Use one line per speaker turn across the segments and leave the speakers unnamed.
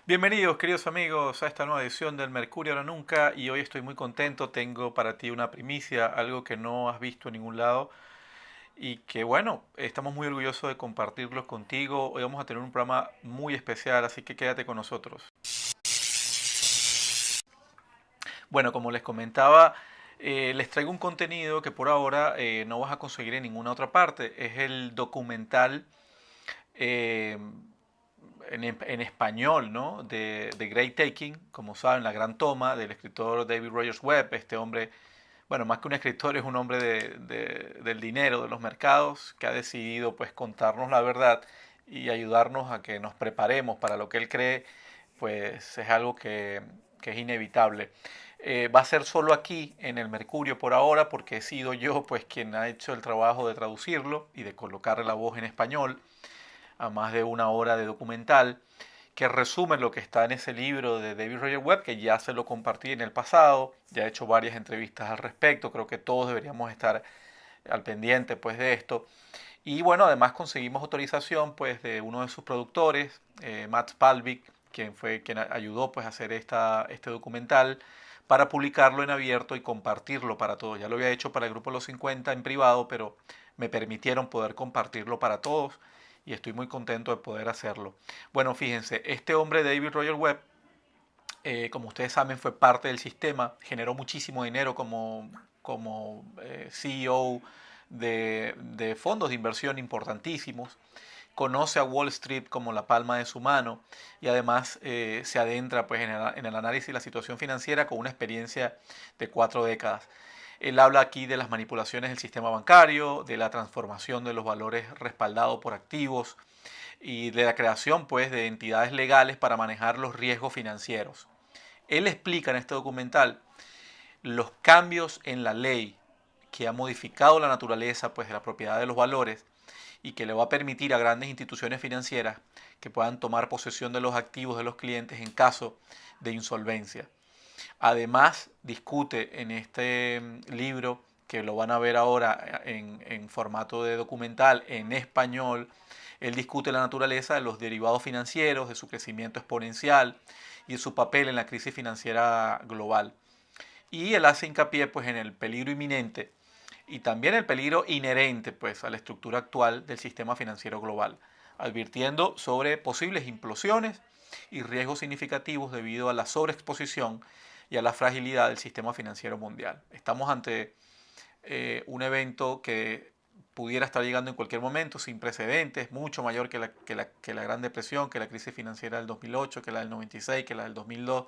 Bienvenidos, queridos amigos, a esta nueva edición del Mercurio Ahora Nunca. Y hoy estoy muy contento. Tengo para ti una primicia, algo que no has visto en ningún lado y que, bueno, estamos muy orgullosos de compartirlo contigo. Hoy vamos a tener un programa muy especial, así que quédate con nosotros. Bueno, como les comentaba, les traigo un contenido que por ahora no vas a conseguir en ninguna otra parte. Es el documental eh, en español, ¿no? De Great Taking, como saben, La Gran Toma, del escritor David Rogers Webb. Este hombre, bueno, más que un escritor, es un hombre del dinero, de los mercados, que ha decidido pues contarnos la verdad y ayudarnos a que nos preparemos para lo que él cree, pues es algo que es inevitable. Va a ser solo aquí en el Mercurio por ahora, porque he sido yo pues quien ha hecho el trabajo de traducirlo y de colocarle la voz en español a más de una hora de documental que resume lo que está en ese libro de David Roger Webb, que ya se lo compartí en el pasado, ya he hecho varias entrevistas al respecto, creo que todos deberíamos estar al pendiente pues de esto. Y bueno, además conseguimos autorización pues de uno de sus productores, Matt Spalvik, quien fue quien ayudó pues a hacer este documental, para publicarlo en abierto y compartirlo para todos. Ya lo había hecho para el grupo Los 50 en privado, pero me permitieron poder compartirlo para todos y estoy muy contento de poder hacerlo. Bueno, fíjense, este hombre David Roger Webb, como ustedes saben, fue parte del sistema, generó muchísimo dinero como CEO de fondos de inversión importantísimos, conoce a Wall Street como la palma de su mano y además se adentra pues, en el análisis de la situación financiera con una experiencia de 4 décadas. Él habla aquí de las manipulaciones del sistema bancario, de la transformación de los valores respaldados por activos y de la creación pues, de entidades legales para manejar los riesgos financieros. Él explica en este documental los cambios en la ley que ha modificado la naturaleza pues, de la propiedad de los valores y que le va a permitir a grandes instituciones financieras que puedan tomar posesión de los activos de los clientes en caso de insolvencia. Además, discute en este libro, que lo van a ver ahora en formato de documental en español, él discute la naturaleza de los derivados financieros, de su crecimiento exponencial y de su papel en la crisis financiera global. Y él hace hincapié pues, en el peligro inminente y también el peligro inherente pues, a la estructura actual del sistema financiero global, advirtiendo sobre posibles implosiones y riesgos significativos debido a la sobreexposición y a la fragilidad del sistema financiero mundial. Estamos ante un evento que pudiera estar llegando en cualquier momento, sin precedentes, mucho mayor que la Gran Depresión, que la crisis financiera del 2008, que la del 96, que la del 2002.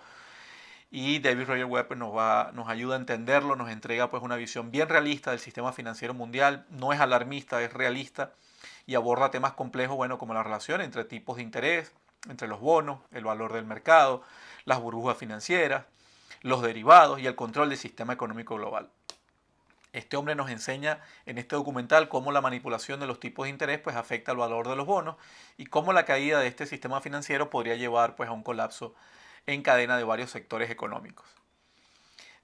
Y David Roger Webb pues, nos ayuda a entenderlo, nos entrega pues, una visión bien realista del sistema financiero mundial. No es alarmista, es realista y aborda temas complejos, bueno, como la relación entre tipos de interés, entre los bonos, el valor del mercado, las burbujas financieras, los derivados y el control del sistema económico global. Este hombre nos enseña en este documental cómo la manipulación de los tipos de interés pues, afecta el valor de los bonos y cómo la caída de este sistema financiero podría llevar pues, a un colapso en cadena de varios sectores económicos.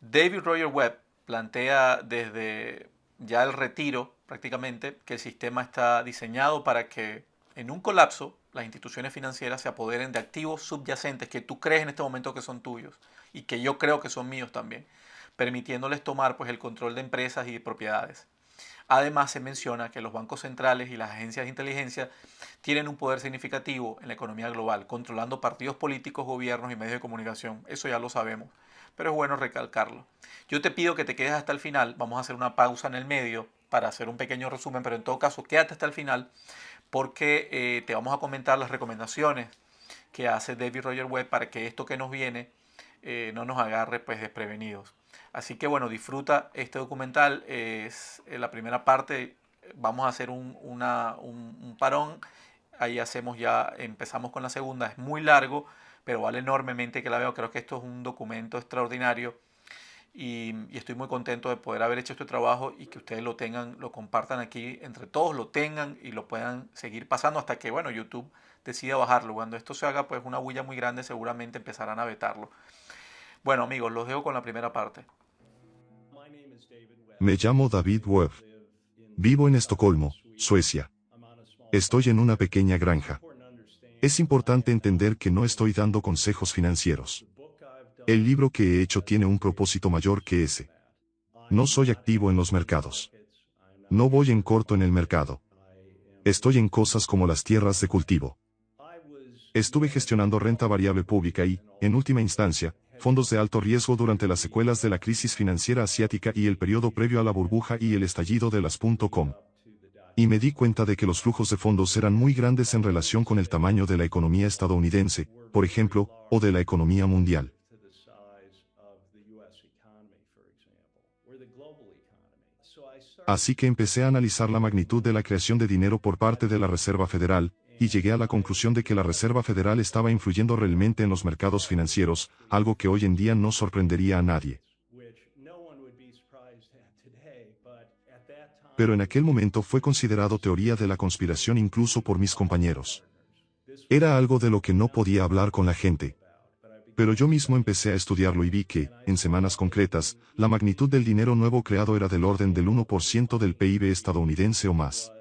David Roger Webb plantea desde ya el retiro prácticamente que el sistema está diseñado para que en un colapso las instituciones financieras se apoderen de activos subyacentes que tú crees en este momento que son tuyos y que yo creo que son míos también, permitiéndoles tomar pues, el control de empresas y de propiedades. Además, se menciona que los bancos centrales y las agencias de inteligencia tienen un poder significativo en la economía global, controlando partidos políticos, gobiernos y medios de comunicación. Eso ya lo sabemos, pero es bueno recalcarlo. Yo te pido que te quedes hasta el final. Vamos a hacer una pausa en el medio para hacer un pequeño resumen, pero en todo caso, quédate hasta el final porque te vamos a comentar las recomendaciones que hace David Roger Webb para que esto que nos viene no nos agarre pues desprevenidos. Así que bueno, disfruta este documental. Es la primera parte. Vamos a hacer un parón. Ahí empezamos con la segunda. Es muy largo, pero vale enormemente que la veo. Creo que esto es un documento extraordinario y estoy muy contento de poder haber hecho este trabajo y que ustedes lo tengan, lo compartan aquí entre todos, lo tengan y lo puedan seguir pasando hasta que, bueno, YouTube decida bajarlo. Cuando esto se haga, pues una bulla muy grande, seguramente empezarán a vetarlo. Bueno, amigos, los dejo con la primera parte.
Me llamo David Webb. Vivo en Estocolmo, Suecia. Estoy en una pequeña granja. Es importante entender que no estoy dando consejos financieros. El libro que he hecho tiene un propósito mayor que ese. No soy activo en los mercados. No voy en corto en el mercado. Estoy en cosas como las tierras de cultivo. Estuve gestionando renta variable pública y, en última instancia, fondos de alto riesgo durante las secuelas de la crisis financiera asiática y el periodo previo a la burbuja y el estallido de las .com. Y me di cuenta de que los flujos de fondos eran muy grandes en relación con el tamaño de la economía estadounidense, por ejemplo, o de la economía mundial. Así que empecé a analizar la magnitud de la creación de dinero por parte de la Reserva Federal, y llegué a la conclusión de que la Reserva Federal estaba influyendo realmente en los mercados financieros, algo que hoy en día no sorprendería a nadie. Pero en aquel momento fue considerado teoría de la conspiración incluso por mis compañeros. Era algo de lo que no podía hablar con la gente. Pero yo mismo empecé a estudiarlo y vi que, en semanas concretas, la magnitud del dinero nuevo creado era del orden del 1% del PIB estadounidense o más.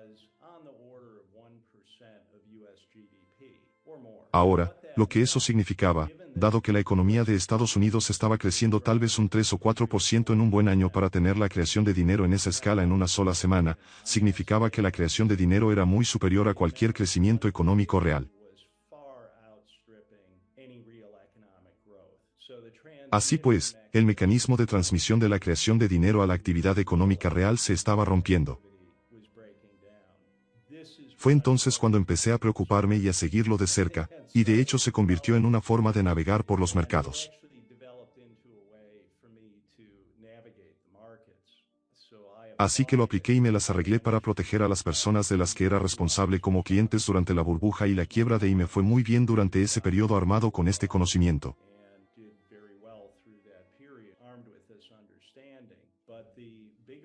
Ahora, lo que eso significaba, dado que la economía de Estados Unidos estaba creciendo tal vez un 3 o 4% en un buen año para tener la creación de dinero en esa escala en una sola semana, significaba que la creación de dinero era muy superior a cualquier crecimiento económico real. Así pues, el mecanismo de transmisión de la creación de dinero a la actividad económica real se estaba rompiendo. Fue entonces cuando empecé a preocuparme y a seguirlo de cerca, y de hecho se convirtió en una forma de navegar por los mercados. Así que lo apliqué y me las arreglé para proteger a las personas de las que era responsable como clientes durante la burbuja y la quiebra y me fue muy bien durante ese periodo armado con este conocimiento.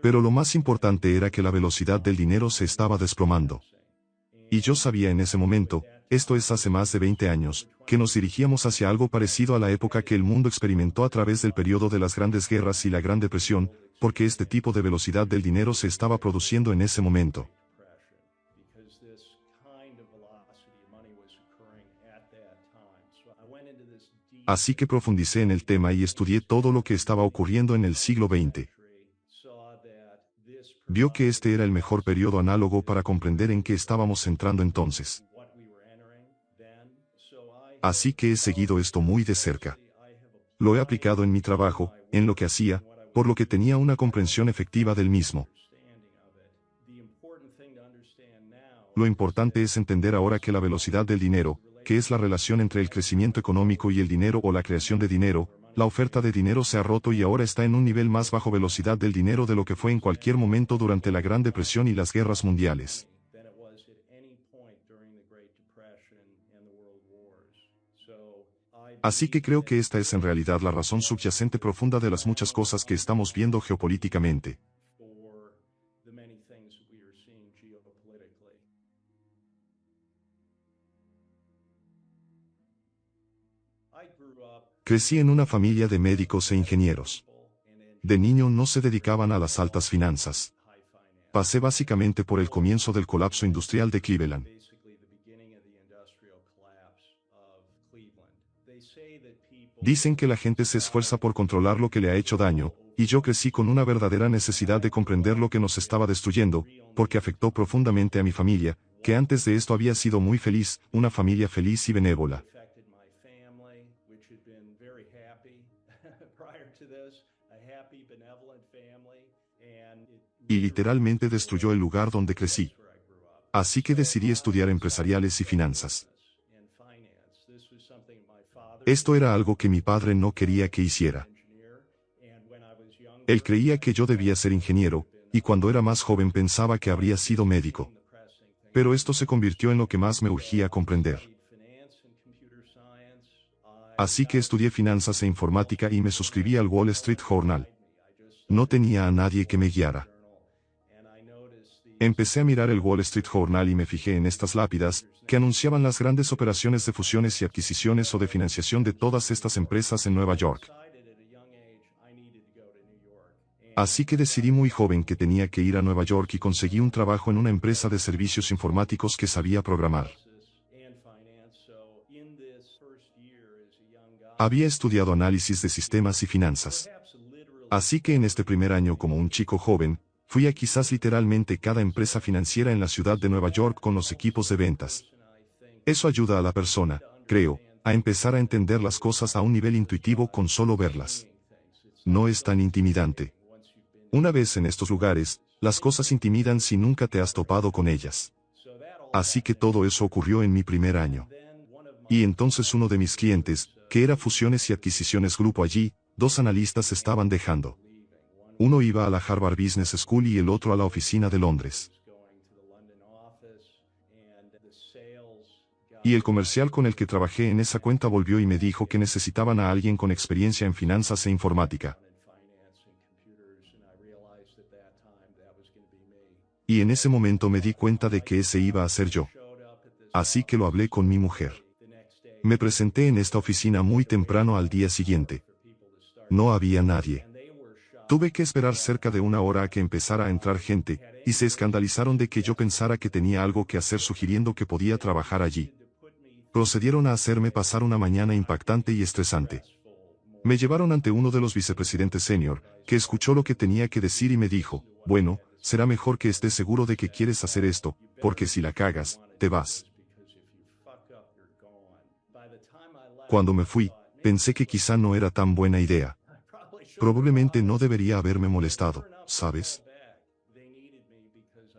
Pero lo más importante era que la velocidad del dinero se estaba desplomando. Y yo sabía en ese momento, esto es hace más de 20 años, que nos dirigíamos hacia algo parecido a la época que el mundo experimentó a través del periodo de las grandes guerras y la Gran Depresión, porque este tipo de velocidad del dinero se estaba produciendo en ese momento. Así que profundicé en el tema y estudié todo lo que estaba ocurriendo en el siglo XX. Vio que este era el mejor periodo análogo para comprender en qué estábamos entrando entonces. Así que he seguido esto muy de cerca. Lo he aplicado en mi trabajo, en lo que hacía, por lo que tenía una comprensión efectiva del mismo. Lo importante es entender ahora que la velocidad del dinero, que es la relación entre el crecimiento económico y el dinero o la creación de dinero, la oferta de dinero se ha roto y ahora está en un nivel más bajo velocidad del dinero de lo que fue en cualquier momento durante la Gran Depresión y las guerras mundiales. Así que creo que esta es en realidad la razón subyacente profunda de las muchas cosas que estamos viendo geopolíticamente. Crecí en una familia de médicos e ingenieros. De niño no se dedicaban a las altas finanzas. Pasé básicamente por el comienzo del colapso industrial de Cleveland. Dicen que la gente se esfuerza por controlar lo que le ha hecho daño, y yo crecí con una verdadera necesidad de comprender lo que nos estaba destruyendo, porque afectó profundamente a mi familia, que antes de esto había sido muy feliz, una familia feliz y benévola. Y literalmente destruyó el lugar donde crecí. Así que decidí estudiar empresariales y finanzas. Esto era algo que mi padre no quería que hiciera. Él creía que yo debía ser ingeniero, y cuando era más joven pensaba que habría sido médico. Pero esto se convirtió en lo que más me urgía comprender. Así que estudié finanzas e informática y me suscribí al Wall Street Journal. No tenía a nadie que me guiara. Empecé a mirar el Wall Street Journal y me fijé en estas lápidas, que anunciaban las grandes operaciones de fusiones y adquisiciones o de financiación de todas estas empresas en Nueva York. Así que decidí muy joven que tenía que ir a Nueva York y conseguí un trabajo en una empresa de servicios informáticos que sabía programar. Había estudiado análisis de sistemas y finanzas. Así que en este primer año como un chico joven, fui a quizás literalmente cada empresa financiera en la ciudad de Nueva York con los equipos de ventas. Eso ayuda a la persona, creo, a empezar a entender las cosas a un nivel intuitivo con solo verlas. No es tan intimidante. Una vez en estos lugares, las cosas intimidan si nunca te has topado con ellas. Así que todo eso ocurrió en mi primer año. Y entonces uno de mis clientes, que era Fusiones y Adquisiciones Grupo allí, 2 analistas estaban dejando. Uno iba a la Harvard Business School y el otro a la oficina de Londres. Y el comercial con el que trabajé en esa cuenta volvió y me dijo que necesitaban a alguien con experiencia en finanzas e informática. Y en ese momento me di cuenta de que ese iba a ser yo. Así que lo hablé con mi mujer. Me presenté en esta oficina muy temprano al día siguiente. No había nadie. Tuve que esperar cerca de 1 hora a que empezara a entrar gente, y se escandalizaron de que yo pensara que tenía algo que hacer sugiriendo que podía trabajar allí. Procedieron a hacerme pasar una mañana impactante y estresante. Me llevaron ante uno de los vicepresidentes senior, que escuchó lo que tenía que decir y me dijo, bueno, será mejor que estés seguro de que quieres hacer esto, porque si la cagas, te vas. Cuando me fui, pensé que quizá no era tan buena idea. Probablemente no debería haberme molestado, ¿sabes?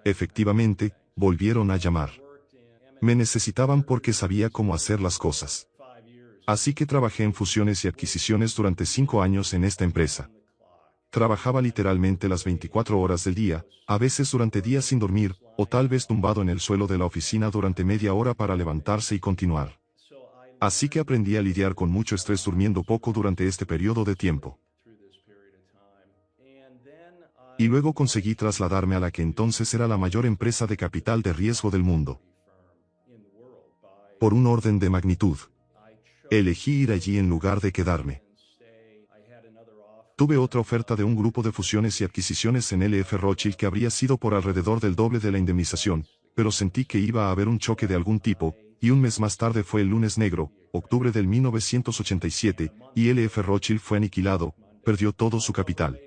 Efectivamente, volvieron a llamar. Me necesitaban porque sabía cómo hacer las cosas. Así que trabajé en fusiones y adquisiciones durante 5 años en esta empresa. Trabajaba literalmente las 24 horas del día, a veces durante días sin dormir, o tal vez tumbado en el suelo de la oficina durante media hora para levantarse y continuar. Así que aprendí a lidiar con mucho estrés durmiendo poco durante este periodo de tiempo. Y luego conseguí trasladarme a la que entonces era la mayor empresa de capital de riesgo del mundo. Por un orden de magnitud. Elegí ir allí en lugar de quedarme. Tuve otra oferta de un grupo de fusiones y adquisiciones en LF Rothschild que habría sido por alrededor del doble de la indemnización, pero sentí que iba a haber un choque de algún tipo, y un mes más tarde fue el lunes negro, octubre del 1987, y LF Rothschild fue aniquilado, perdió todo su capital.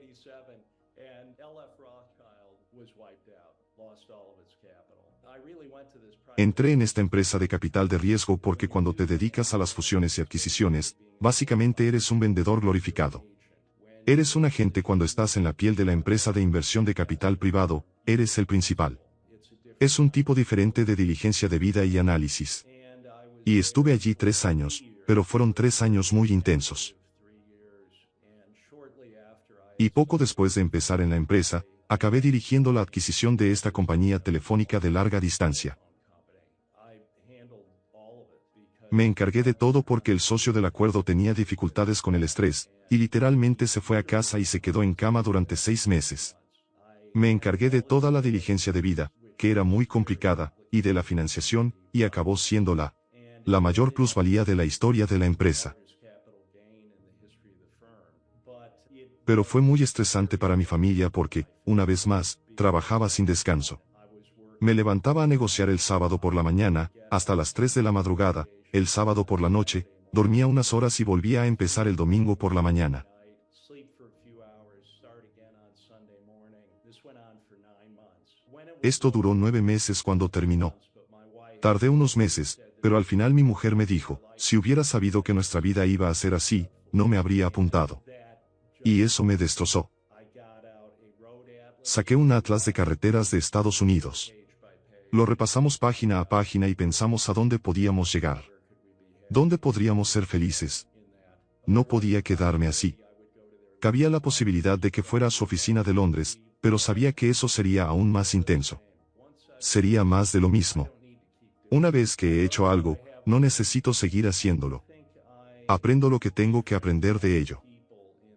Entré en esta empresa de capital de riesgo porque cuando te dedicas a las fusiones y adquisiciones, básicamente eres un vendedor glorificado. Eres un agente cuando estás en la piel de la empresa de inversión de capital privado, eres el principal. Es un tipo diferente de diligencia de vida y análisis. Y estuve allí 3 años, pero fueron 3 años muy intensos. Y poco después de empezar en la empresa, acabé dirigiendo la adquisición de esta compañía telefónica de larga distancia. Me encargué de todo porque el socio del acuerdo tenía dificultades con el estrés, y literalmente se fue a casa y se quedó en cama durante 6 meses. Me encargué de toda la diligencia de vida, que era muy complicada, y de la financiación, y acabó siendo la mayor plusvalía de la historia de la empresa. Pero fue muy estresante para mi familia porque, una vez más, trabajaba sin descanso. Me levantaba a negociar el sábado por la mañana, hasta las 3 de la madrugada, el sábado por la noche, dormía unas horas y volvía a empezar el domingo por la mañana. Esto duró 9 meses cuando terminó. Tardé unos meses, pero al final mi mujer me dijo, si hubiera sabido que nuestra vida iba a ser así, no me habría apuntado. Y eso me destrozó. Saqué un atlas de carreteras de Estados Unidos. Lo repasamos página a página y pensamos a dónde podíamos llegar. ¿Dónde podríamos ser felices? No podía quedarme así. Cabía la posibilidad de que fuera a su oficina de Londres, pero sabía que eso sería aún más intenso. Sería más de lo mismo. Una vez que he hecho algo, no necesito seguir haciéndolo. Aprendo lo que tengo que aprender de ello.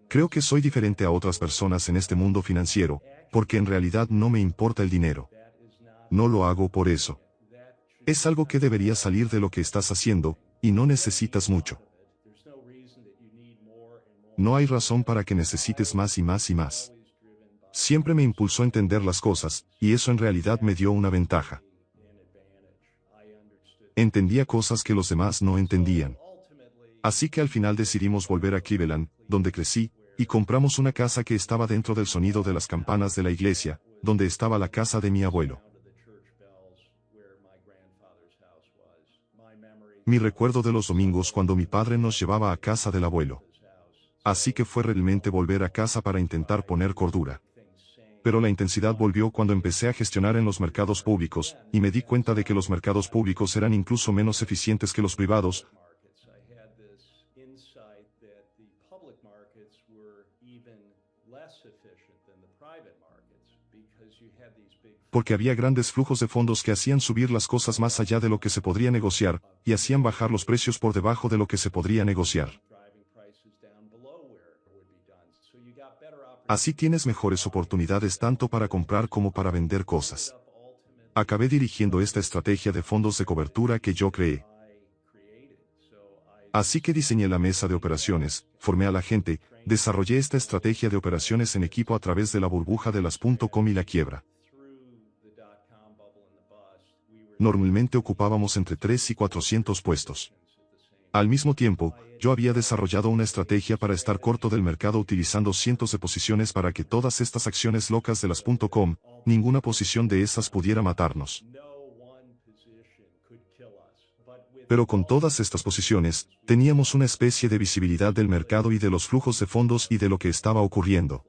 Creo que soy diferente a otras personas en este mundo financiero, porque en realidad no me importa el dinero. No lo hago por eso. Es algo que debería salir de lo que estás haciendo, y no necesitas mucho. No hay razón para que necesites más y más y más. Siempre me impulsó a entender las cosas, y eso en realidad me dio una ventaja. Entendía cosas que los demás no entendían. Así que al final decidimos volver a Cleveland, donde crecí, y compramos una casa que estaba dentro del sonido de las campanas de la iglesia, donde estaba la casa de mi abuelo. Mi recuerdo de los domingos cuando mi padre nos llevaba a casa del abuelo. Así que fue realmente volver a casa para intentar poner cordura. Pero la intensidad volvió cuando empecé a gestionar en los mercados públicos, y me di cuenta de que los mercados públicos eran incluso menos eficientes que los privados, porque había grandes flujos de fondos que hacían subir las cosas más allá de lo que se podría negociar, y hacían bajar los precios por debajo de lo que se podría negociar. Así tienes mejores oportunidades tanto para comprar como para vender cosas. Acabé dirigiendo esta estrategia de fondos de cobertura que yo creé. Así que diseñé la mesa de operaciones, formé a la gente, desarrollé esta estrategia de operaciones en equipo a través de la burbuja de las .com y la quiebra. Normalmente ocupábamos entre 3 y 400 puestos. Al mismo tiempo, yo había desarrollado una estrategia para estar corto del mercado utilizando cientos de posiciones para que todas estas acciones locas de las .com, ninguna posición de esas pudiera matarnos. Pero con todas estas posiciones, teníamos una especie de visibilidad del mercado y de los flujos de fondos y de lo que estaba ocurriendo.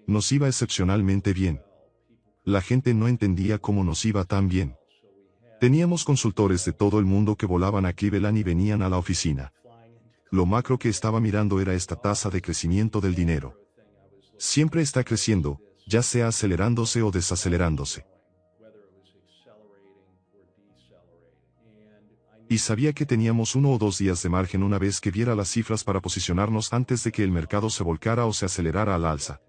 Nos iba excepcionalmente bien. La gente no entendía cómo nos iba tan bien. Teníamos consultores de todo el mundo que volaban a Cleveland y venían a la oficina. Lo macro que estaba mirando era esta tasa de crecimiento del dinero. Siempre está creciendo, ya sea acelerándose o desacelerándose. Y sabía que teníamos 1 o 2 días de margen una vez que viera las cifras para posicionarnos antes de que el mercado se volcara o se acelerara al alza.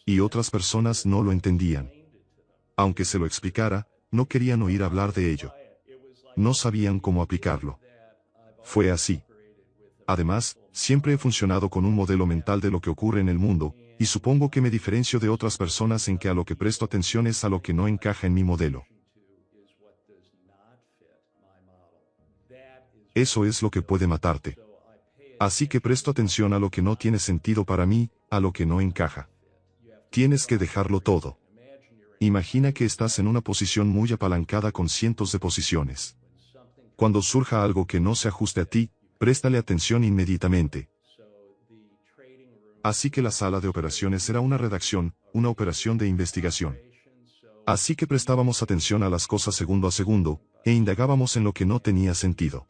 Y otras personas no lo entendían. Aunque se lo explicara, no querían oír hablar de ello. No sabían cómo aplicarlo. Fue así. Además, siempre he funcionado con un modelo mental de lo que ocurre en el mundo, y supongo que me diferencio de otras personas en que a lo que presto atención es a lo que no encaja en mi modelo. Eso es lo que puede matarte. Así que presto atención a lo que no tiene sentido para mí, a lo que no encaja. Tienes que dejarlo todo. Imagina que estás en una posición muy apalancada con cientos de posiciones. Cuando surja algo que no se ajuste a ti, préstale atención inmediatamente. Así que la sala de operaciones era una redacción, una operación de investigación. Así que prestábamos atención a las cosas segundo a segundo, e indagábamos en lo que no tenía sentido.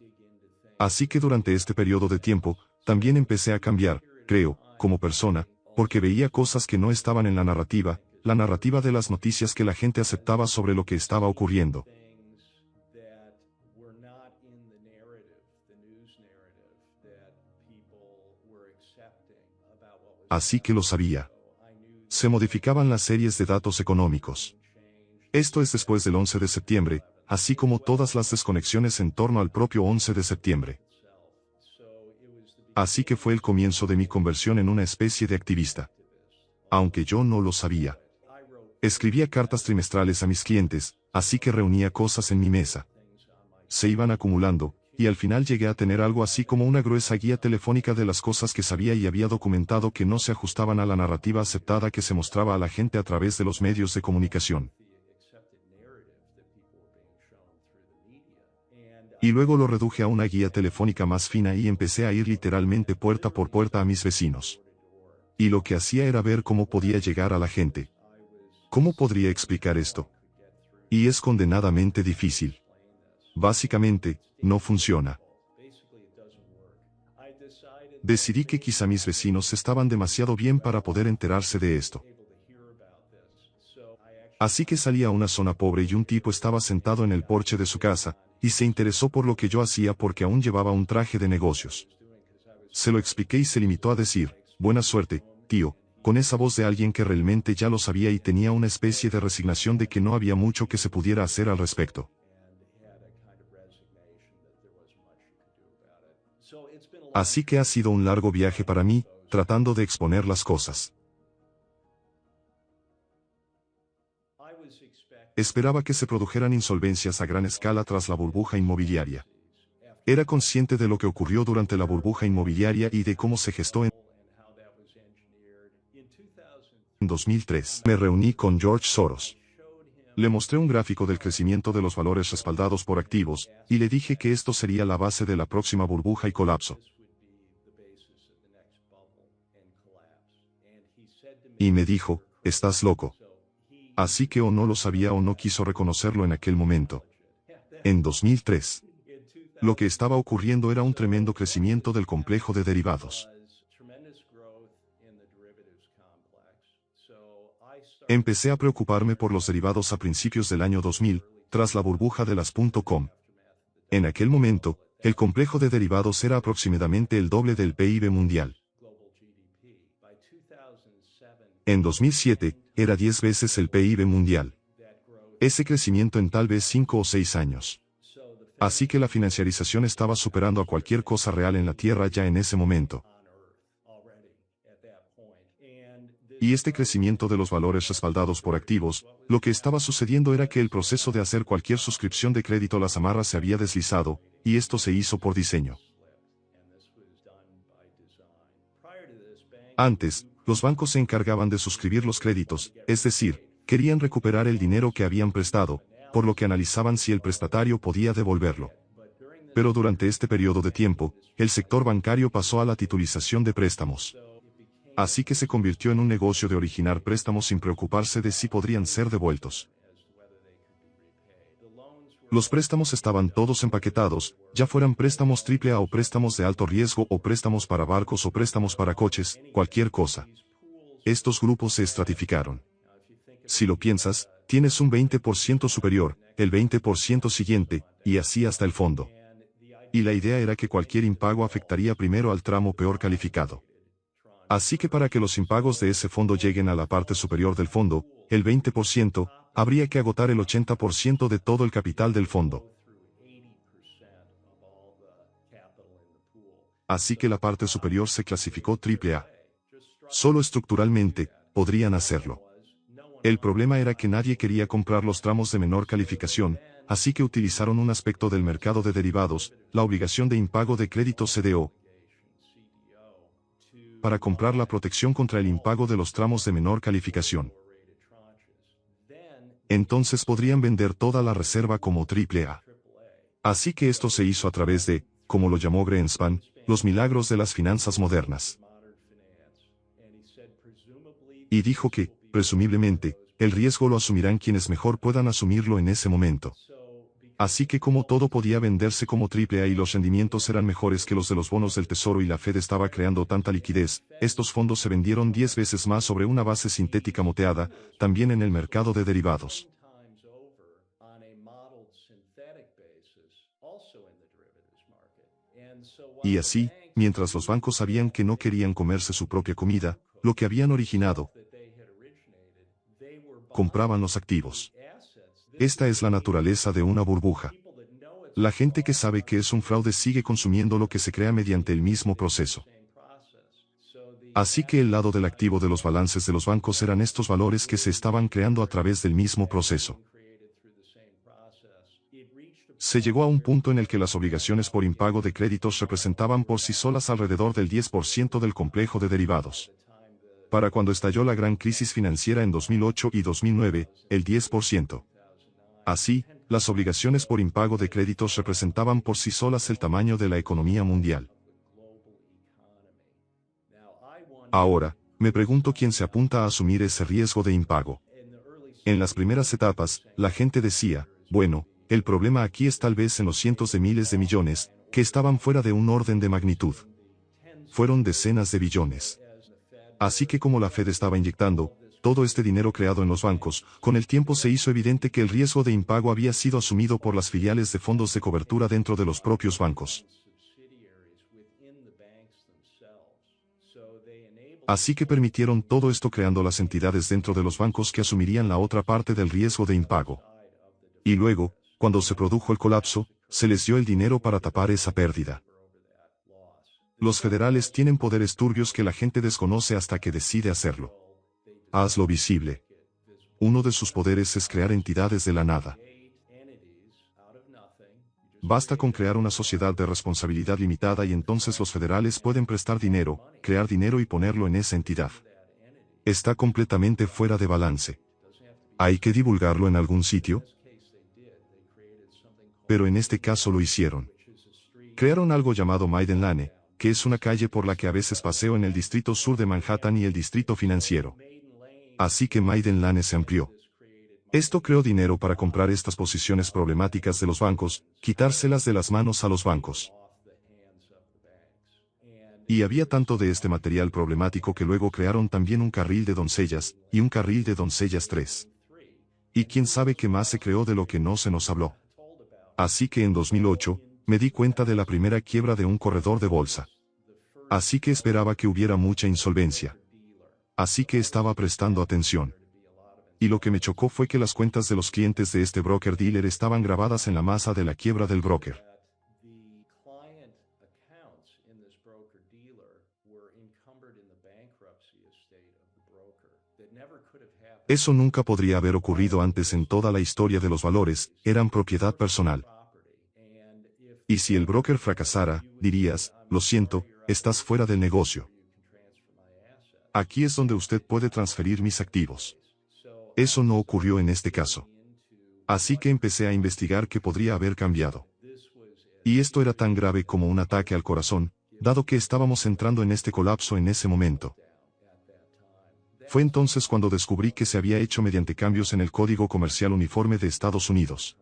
Así que durante este periodo de tiempo, también empecé a cambiar, creo, como persona, porque veía cosas que no estaban en la narrativa de las noticias que la gente aceptaba sobre lo que estaba ocurriendo. Así que lo sabía. Se modificaban las series de datos económicos. Esto es después del 11 de septiembre, así como todas las desconexiones en torno al propio 11 de septiembre. Así que fue el comienzo de mi conversión en una especie de activista. Aunque yo no lo sabía. Escribía cartas trimestrales a mis clientes, así que reunía cosas en mi mesa. Se iban acumulando, y al final llegué a tener algo así como una gruesa guía telefónica de las cosas que sabía y había documentado que no se ajustaban a la narrativa aceptada que se mostraba a la gente a través de los medios de comunicación. Y luego lo reduje a una guía telefónica más fina y empecé a ir literalmente puerta por puerta a mis vecinos. Y lo que hacía era ver cómo podía llegar a la gente. ¿Cómo podría explicar esto? Y es condenadamente difícil. Básicamente, no funciona. Decidí que quizá mis vecinos estaban demasiado bien para poder enterarse de esto. Así que salí a una zona pobre y un tipo estaba sentado en el porche de su casa, y se interesó por lo que yo hacía porque aún llevaba un traje de negocios. Se lo expliqué y se limitó a decir, buena suerte, tío, con esa voz de alguien que realmente ya lo sabía y tenía una especie de resignación de que no había mucho que se pudiera hacer al respecto. Así que ha sido un largo viaje para mí, tratando de exponer las cosas. Esperaba que se produjeran insolvencias a gran escala tras la burbuja inmobiliaria. Era consciente de lo que ocurrió durante la burbuja inmobiliaria y de cómo se gestó en 2003. Me reuní con George Soros. Le mostré un gráfico del crecimiento de los valores respaldados por activos, y le dije que esto sería la base de la próxima burbuja y colapso. Y me dijo, estás loco. Así que o no lo sabía o no quiso reconocerlo en aquel momento. En 2003. Lo que estaba ocurriendo era un tremendo crecimiento del complejo de derivados. Empecé a preocuparme por los derivados a principios del año 2000, tras la burbuja de las .com. En aquel momento, el complejo de derivados era aproximadamente el doble del PIB mundial. En 2007, era 10 veces el PIB mundial. Ese crecimiento en tal vez 5 o 6 años. Así que la financiarización estaba superando a cualquier cosa real en la Tierra ya en ese momento. Y este crecimiento de los valores respaldados por activos, lo que estaba sucediendo era que el proceso de hacer cualquier suscripción de crédito a las amarras se había deslizado, y esto se hizo por diseño. Antes, los bancos se encargaban de suscribir los créditos, es decir, querían recuperar el dinero que habían prestado, por lo que analizaban si el prestatario podía devolverlo. Pero durante este periodo de tiempo, el sector bancario pasó a la titulización de préstamos. Así que se convirtió en un negocio de originar préstamos sin preocuparse de si podrían ser devueltos. Los préstamos estaban todos empaquetados, ya fueran préstamos AAA o préstamos de alto riesgo o préstamos para barcos o préstamos para coches, cualquier cosa. Estos grupos se estratificaron. Si lo piensas, tienes un 20% superior, el 20% siguiente, y así hasta el fondo. Y la idea era que cualquier impago afectaría primero al tramo peor calificado. Así que para que los impagos de ese fondo lleguen a la parte superior del fondo, el 20%, habría que agotar el 80% de todo el capital del fondo. Así que la parte superior se clasificó AAA. Solo estructuralmente, podrían hacerlo. El problema era que nadie quería comprar los tramos de menor calificación, así que utilizaron un aspecto del mercado de derivados, la obligación de impago de crédito CDO, para comprar la protección contra el impago de los tramos de menor calificación. Entonces podrían vender toda la reserva como AAA. Así que esto se hizo a través de, como lo llamó Greenspan, los milagros de las finanzas modernas. Y dijo que, presumiblemente, el riesgo lo asumirán quienes mejor puedan asumirlo en ese momento. Así que como todo podía venderse como AAA y los rendimientos eran mejores que los de los bonos del Tesoro y la Fed estaba creando tanta liquidez, estos fondos se vendieron 10 veces más sobre una base sintética moteada, también en el mercado de derivados. Y así, mientras los bancos sabían que no querían comerse su propia comida, lo que habían originado, compraban los activos. Esta es la naturaleza de una burbuja. La gente que sabe que es un fraude sigue consumiendo lo que se crea mediante el mismo proceso. Así que el lado del activo de los balances de los bancos eran estos valores que se estaban creando a través del mismo proceso. Se llegó a un punto en el que las obligaciones por impago de créditos representaban por sí solas alrededor del 10% del complejo de derivados. Para cuando estalló la gran crisis financiera en 2008 y 2009, el 10%. Así, las obligaciones por impago de créditos representaban por sí solas el tamaño de la economía mundial. Ahora, me pregunto quién se apunta a asumir ese riesgo de impago. En las primeras etapas, la gente decía, bueno, el problema aquí es tal vez en los cientos de miles de millones, que estaban fuera de un orden de magnitud. Fueron decenas de billones. Así que como la Fed estaba inyectando todo este dinero creado en los bancos, con el tiempo se hizo evidente que el riesgo de impago había sido asumido por las filiales de fondos de cobertura dentro de los propios bancos. Así que permitieron todo esto creando las entidades dentro de los bancos que asumirían la otra parte del riesgo de impago. Y luego, cuando se produjo el colapso, se les dio el dinero para tapar esa pérdida. Los federales tienen poderes turbios que la gente desconoce hasta que decide hacerlo. Hazlo visible. Uno de sus poderes es crear entidades de la nada. Basta con crear una sociedad de responsabilidad limitada y entonces los federales pueden prestar dinero, crear dinero y ponerlo en esa entidad. Está completamente fuera de balance. ¿Hay que divulgarlo en algún sitio? Pero en este caso lo hicieron. Crearon algo llamado Maiden Lane, que es una calle por la que a veces paseo en el distrito sur de Manhattan y el distrito financiero. Así que Maiden Lane se amplió. Esto creó dinero para comprar estas posiciones problemáticas de los bancos, quitárselas de las manos a los bancos. Y había tanto de este material problemático que luego crearon también un carril de doncellas, y un carril de doncellas 3. Y quién sabe qué más se creó de lo que no se nos habló. Así que en 2008, me di cuenta de la primera quiebra de un corredor de bolsa. Así que esperaba que hubiera mucha insolvencia. Así que estaba prestando atención. Y lo que me chocó fue que las cuentas de los clientes de este broker dealer estaban grabadas en la masa de la quiebra del broker. Eso nunca podría haber ocurrido antes en toda la historia de los valores, eran propiedad personal. Y si el broker fracasara, dirías, lo siento, estás fuera del negocio. Aquí es donde usted puede transferir mis activos. Eso no ocurrió en este caso. Así que empecé a investigar qué podría haber cambiado. Y esto era tan grave como un ataque al corazón, dado que estábamos entrando en este colapso en ese momento. Fue entonces cuando descubrí que se había hecho mediante cambios en el Código Comercial Uniforme de Estados Unidos.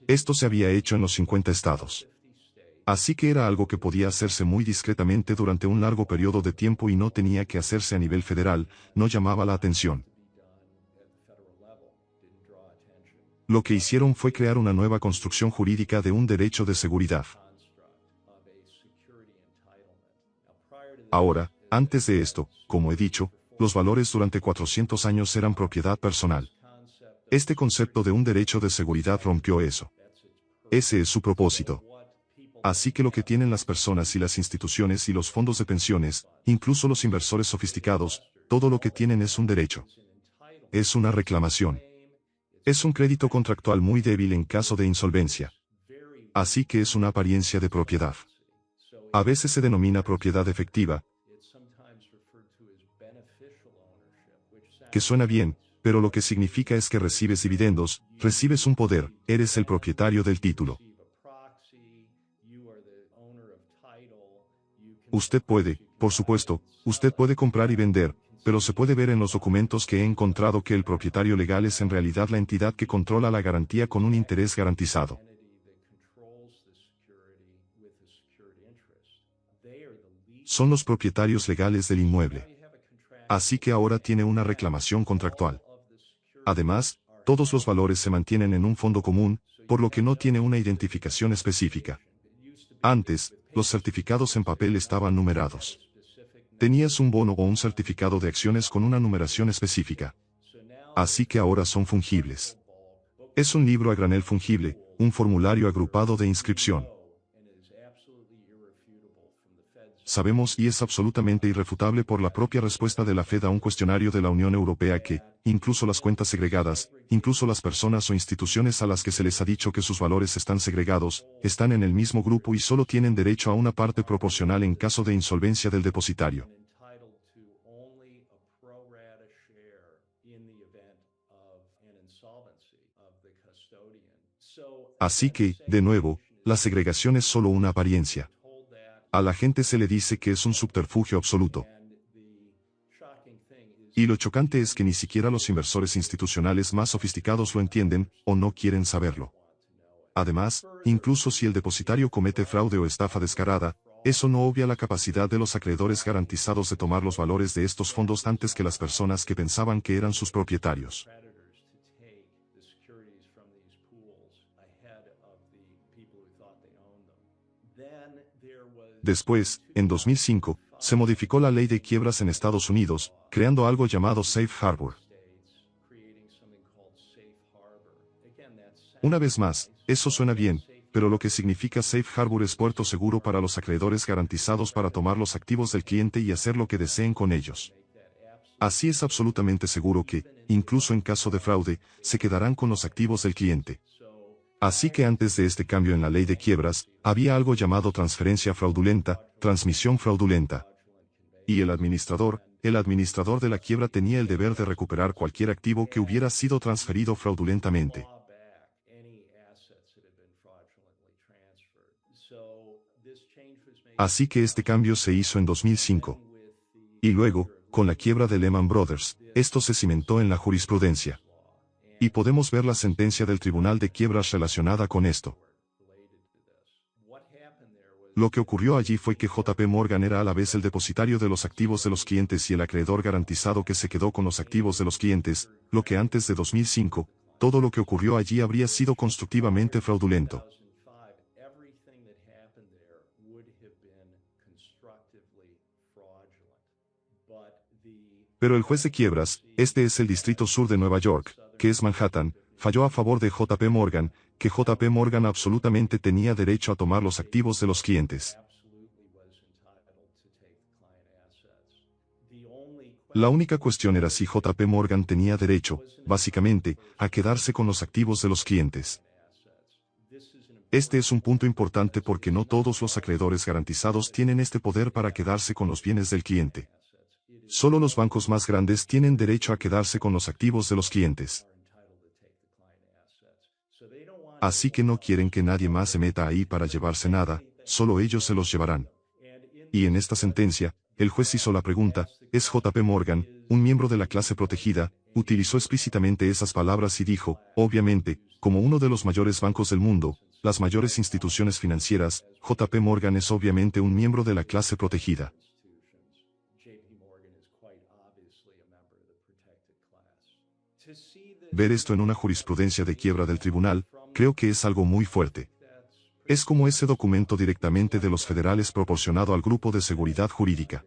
Esto se había hecho en los 50 estados. Así que era algo que podía hacerse muy discretamente durante un largo periodo de tiempo y no tenía que hacerse a nivel federal, no llamaba la atención. Lo que hicieron fue crear una nueva construcción jurídica de un derecho de seguridad. Ahora, antes de esto, como he dicho, los valores durante 400 años eran propiedad personal. Este concepto de un derecho de seguridad rompió eso. Ese es su propósito. Así que lo que tienen las personas y las instituciones y los fondos de pensiones, incluso los inversores sofisticados, todo lo que tienen es un derecho. Es una reclamación. Es un crédito contractual muy débil en caso de insolvencia. Así que es una apariencia de propiedad. A veces se denomina propiedad efectiva, que suena bien, pero lo que significa es que recibes dividendos, recibes un poder, eres el propietario del título. Usted puede, por supuesto, usted puede comprar y vender, pero se puede ver en los documentos que he encontrado que el propietario legal es en realidad la entidad que controla la garantía con un interés garantizado. Son los propietarios legales del inmueble. Así que ahora tiene una reclamación contractual. Además, todos los valores se mantienen en un fondo común, por lo que no tiene una identificación específica. Antes, los certificados en papel estaban numerados. Tenías un bono o un certificado de acciones con una numeración específica. Así que ahora son fungibles. Es un libro a granel fungible, un formulario agrupado de inscripción. Sabemos y es absolutamente irrefutable por la propia respuesta de la Fed a un cuestionario de la Unión Europea que, incluso las cuentas segregadas, incluso las personas o instituciones a las que se les ha dicho que sus valores están segregados, están en el mismo grupo y solo tienen derecho a una parte proporcional en caso de insolvencia del depositario. Así que, de nuevo, la segregación es solo una apariencia. A la gente se le dice que es un subterfugio absoluto. Y lo chocante es que ni siquiera los inversores institucionales más sofisticados lo entienden, o no quieren saberlo. Además, incluso si el depositario comete fraude o estafa descarada, eso no obvia la capacidad de los acreedores garantizados de tomar los valores de estos fondos antes que las personas que pensaban que eran sus propietarios. Después, en 2005, se modificó la ley de quiebras en Estados Unidos, creando algo llamado Safe Harbor. Una vez más, eso suena bien, pero lo que significa Safe Harbor es puerto seguro para los acreedores garantizados para tomar los activos del cliente y hacer lo que deseen con ellos. Así es absolutamente seguro que, incluso en caso de fraude, se quedarán con los activos del cliente. Así que antes de este cambio en la ley de quiebras, había algo llamado transferencia fraudulenta, transmisión fraudulenta. Y el administrador de la quiebra tenía el deber de recuperar cualquier activo que hubiera sido transferido fraudulentamente. Así que este cambio se hizo en 2005. Y luego, con la quiebra de Lehman Brothers, esto se cimentó en la jurisprudencia. Y podemos ver la sentencia del Tribunal de Quiebras relacionada con esto. Lo que ocurrió allí fue que JP Morgan era a la vez el depositario de los activos de los clientes y el acreedor garantizado que se quedó con los activos de los clientes, lo que antes de 2005, todo lo que ocurrió allí habría sido constructivamente fraudulento. Pero el juez de quiebras, este es el Distrito Sur de Nueva York, que es Manhattan, falló a favor de JP Morgan, que JP Morgan absolutamente tenía derecho a tomar los activos de los clientes. La única cuestión era si JP Morgan tenía derecho, básicamente, a quedarse con los activos de los clientes. Este es un punto importante porque no todos los acreedores garantizados tienen este poder para quedarse con los bienes del cliente. Solo los bancos más grandes tienen derecho a quedarse con los activos de los clientes. Así que no quieren que nadie más se meta ahí para llevarse nada, solo ellos se los llevarán. Y en esta sentencia, el juez hizo la pregunta, ¿es JP Morgan, un miembro de la clase protegida? Utilizó explícitamente esas palabras y dijo, obviamente, como uno de los mayores bancos del mundo, las mayores instituciones financieras, JP Morgan es obviamente un miembro de la clase protegida. Ver esto en una jurisprudencia de quiebra del tribunal, creo que es algo muy fuerte. Es como ese documento directamente de los federales proporcionado al Grupo de Seguridad Jurídica.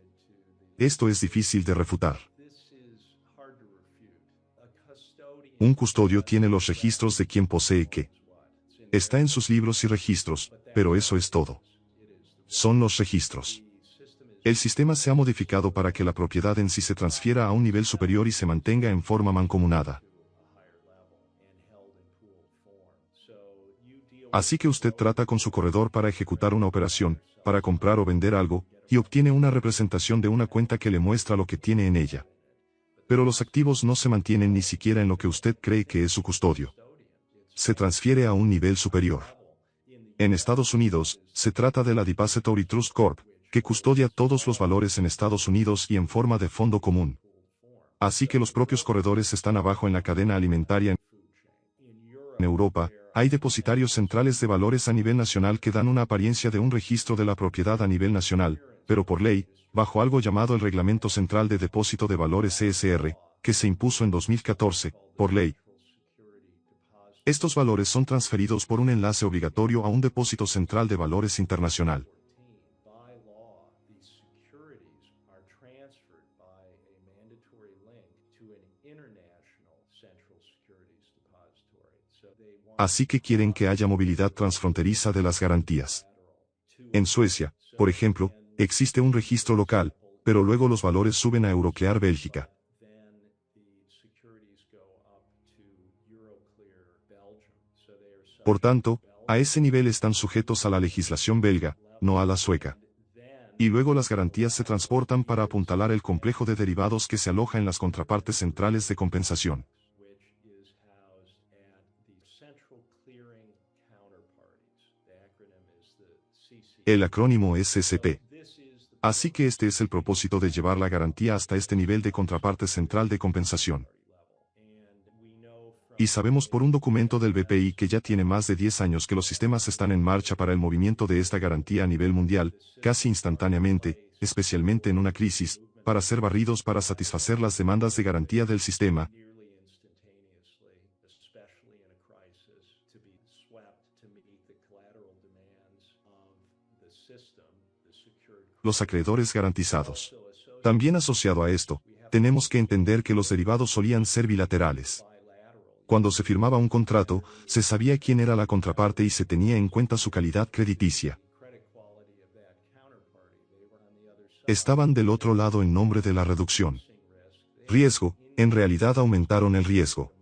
Esto es difícil de refutar. Un custodio tiene los registros de quien posee qué. Está en sus libros y registros, pero eso es todo. Son los registros. El sistema se ha modificado para que la propiedad en sí se transfiera a un nivel superior y se mantenga en forma mancomunada. Así que usted trata con su corredor para ejecutar una operación, para comprar o vender algo, y obtiene una representación de una cuenta que le muestra lo que tiene en ella. Pero los activos no se mantienen ni siquiera en lo que usted cree que es su custodio. Se transfiere a un nivel superior. En Estados Unidos, se trata de la Depository Trust Corp., que custodia todos los valores en Estados Unidos y en forma de fondo común. Así que los propios corredores están abajo en la cadena alimentaria. En Europa, hay depositarios centrales de valores a nivel nacional que dan una apariencia de un registro de la propiedad a nivel nacional, pero por ley, bajo algo llamado el Reglamento Central de Depósito de Valores CSR, que se impuso en 2014, por ley. Estos valores son transferidos por un enlace obligatorio a un depósito central de valores internacional. Así que quieren que haya movilidad transfronteriza de las garantías. En Suecia, por ejemplo, existe un registro local, pero luego los valores suben a Euroclear Bélgica. Por tanto, a ese nivel están sujetos a la legislación belga, no a la sueca. Y luego las garantías se transportan para apuntalar el complejo de derivados que se aloja en las contrapartes centrales de compensación. El acrónimo es SCP. Así que este es el propósito de llevar la garantía hasta este nivel de contraparte central de compensación. Y sabemos por un documento del BPI que ya tiene más de 10 años que los sistemas están en marcha para el movimiento de esta garantía a nivel mundial, casi instantáneamente, especialmente en una crisis, para ser barridos para satisfacer las demandas de garantía del sistema. Los acreedores garantizados. También asociado a esto, tenemos que entender que los derivados solían ser bilaterales. Cuando se firmaba un contrato, se sabía quién era la contraparte y se tenía en cuenta su calidad crediticia. Estaban del otro lado en nombre de la reducción. riesgo, en realidad aumentaron el riesgo.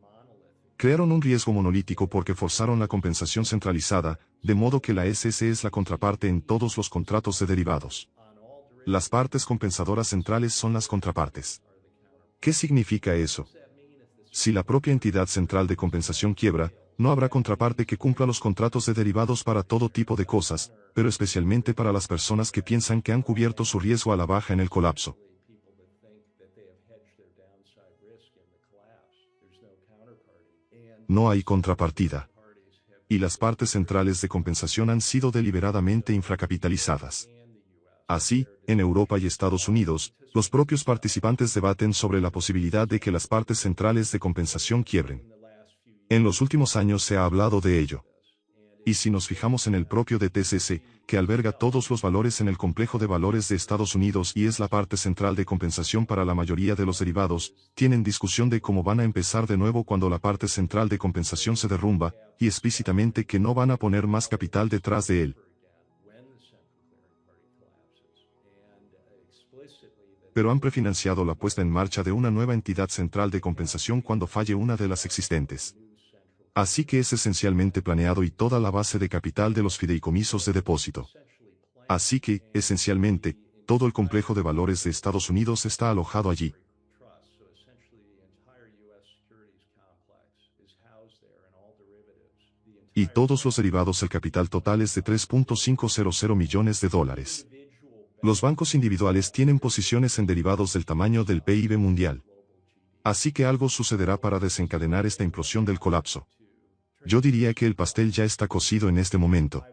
Crearon un riesgo monolítico porque forzaron la compensación centralizada, de modo que la SS es la contraparte en todos los contratos de derivados. Las partes compensadoras centrales son las contrapartes. ¿Qué significa eso? Si la propia entidad central de compensación quiebra, no habrá contraparte que cumpla los contratos de derivados para todo tipo de cosas, pero especialmente para las personas que piensan que han cubierto su riesgo a la baja en el colapso. No hay contrapartida. Y las partes centrales de compensación han sido deliberadamente infracapitalizadas. Así, en Europa y Estados Unidos, los propios participantes debaten sobre la posibilidad de que las partes centrales de compensación quiebren. En los últimos años se ha hablado de ello. Y si nos fijamos en el propio DTCC, que alberga todos los valores en el complejo de valores de Estados Unidos y es la parte central de compensación para la mayoría de los derivados, tienen discusión de cómo van a empezar de nuevo cuando la parte central de compensación se derrumba, y explícitamente que no van a poner más capital detrás de él. Pero han prefinanciado la puesta en marcha de una nueva entidad central de compensación cuando falle una de las existentes. Así que es esencialmente planeado y toda la base de capital de los fideicomisos de depósito. Así que, esencialmente, todo el complejo de valores de Estados Unidos está alojado allí. Y todos los derivados, el capital total es de $3.500 millones. Los bancos individuales tienen posiciones en derivados del tamaño del PIB mundial. Así que algo sucederá para desencadenar esta implosión del colapso. Yo diría que el pastel ya está cocido en este momento.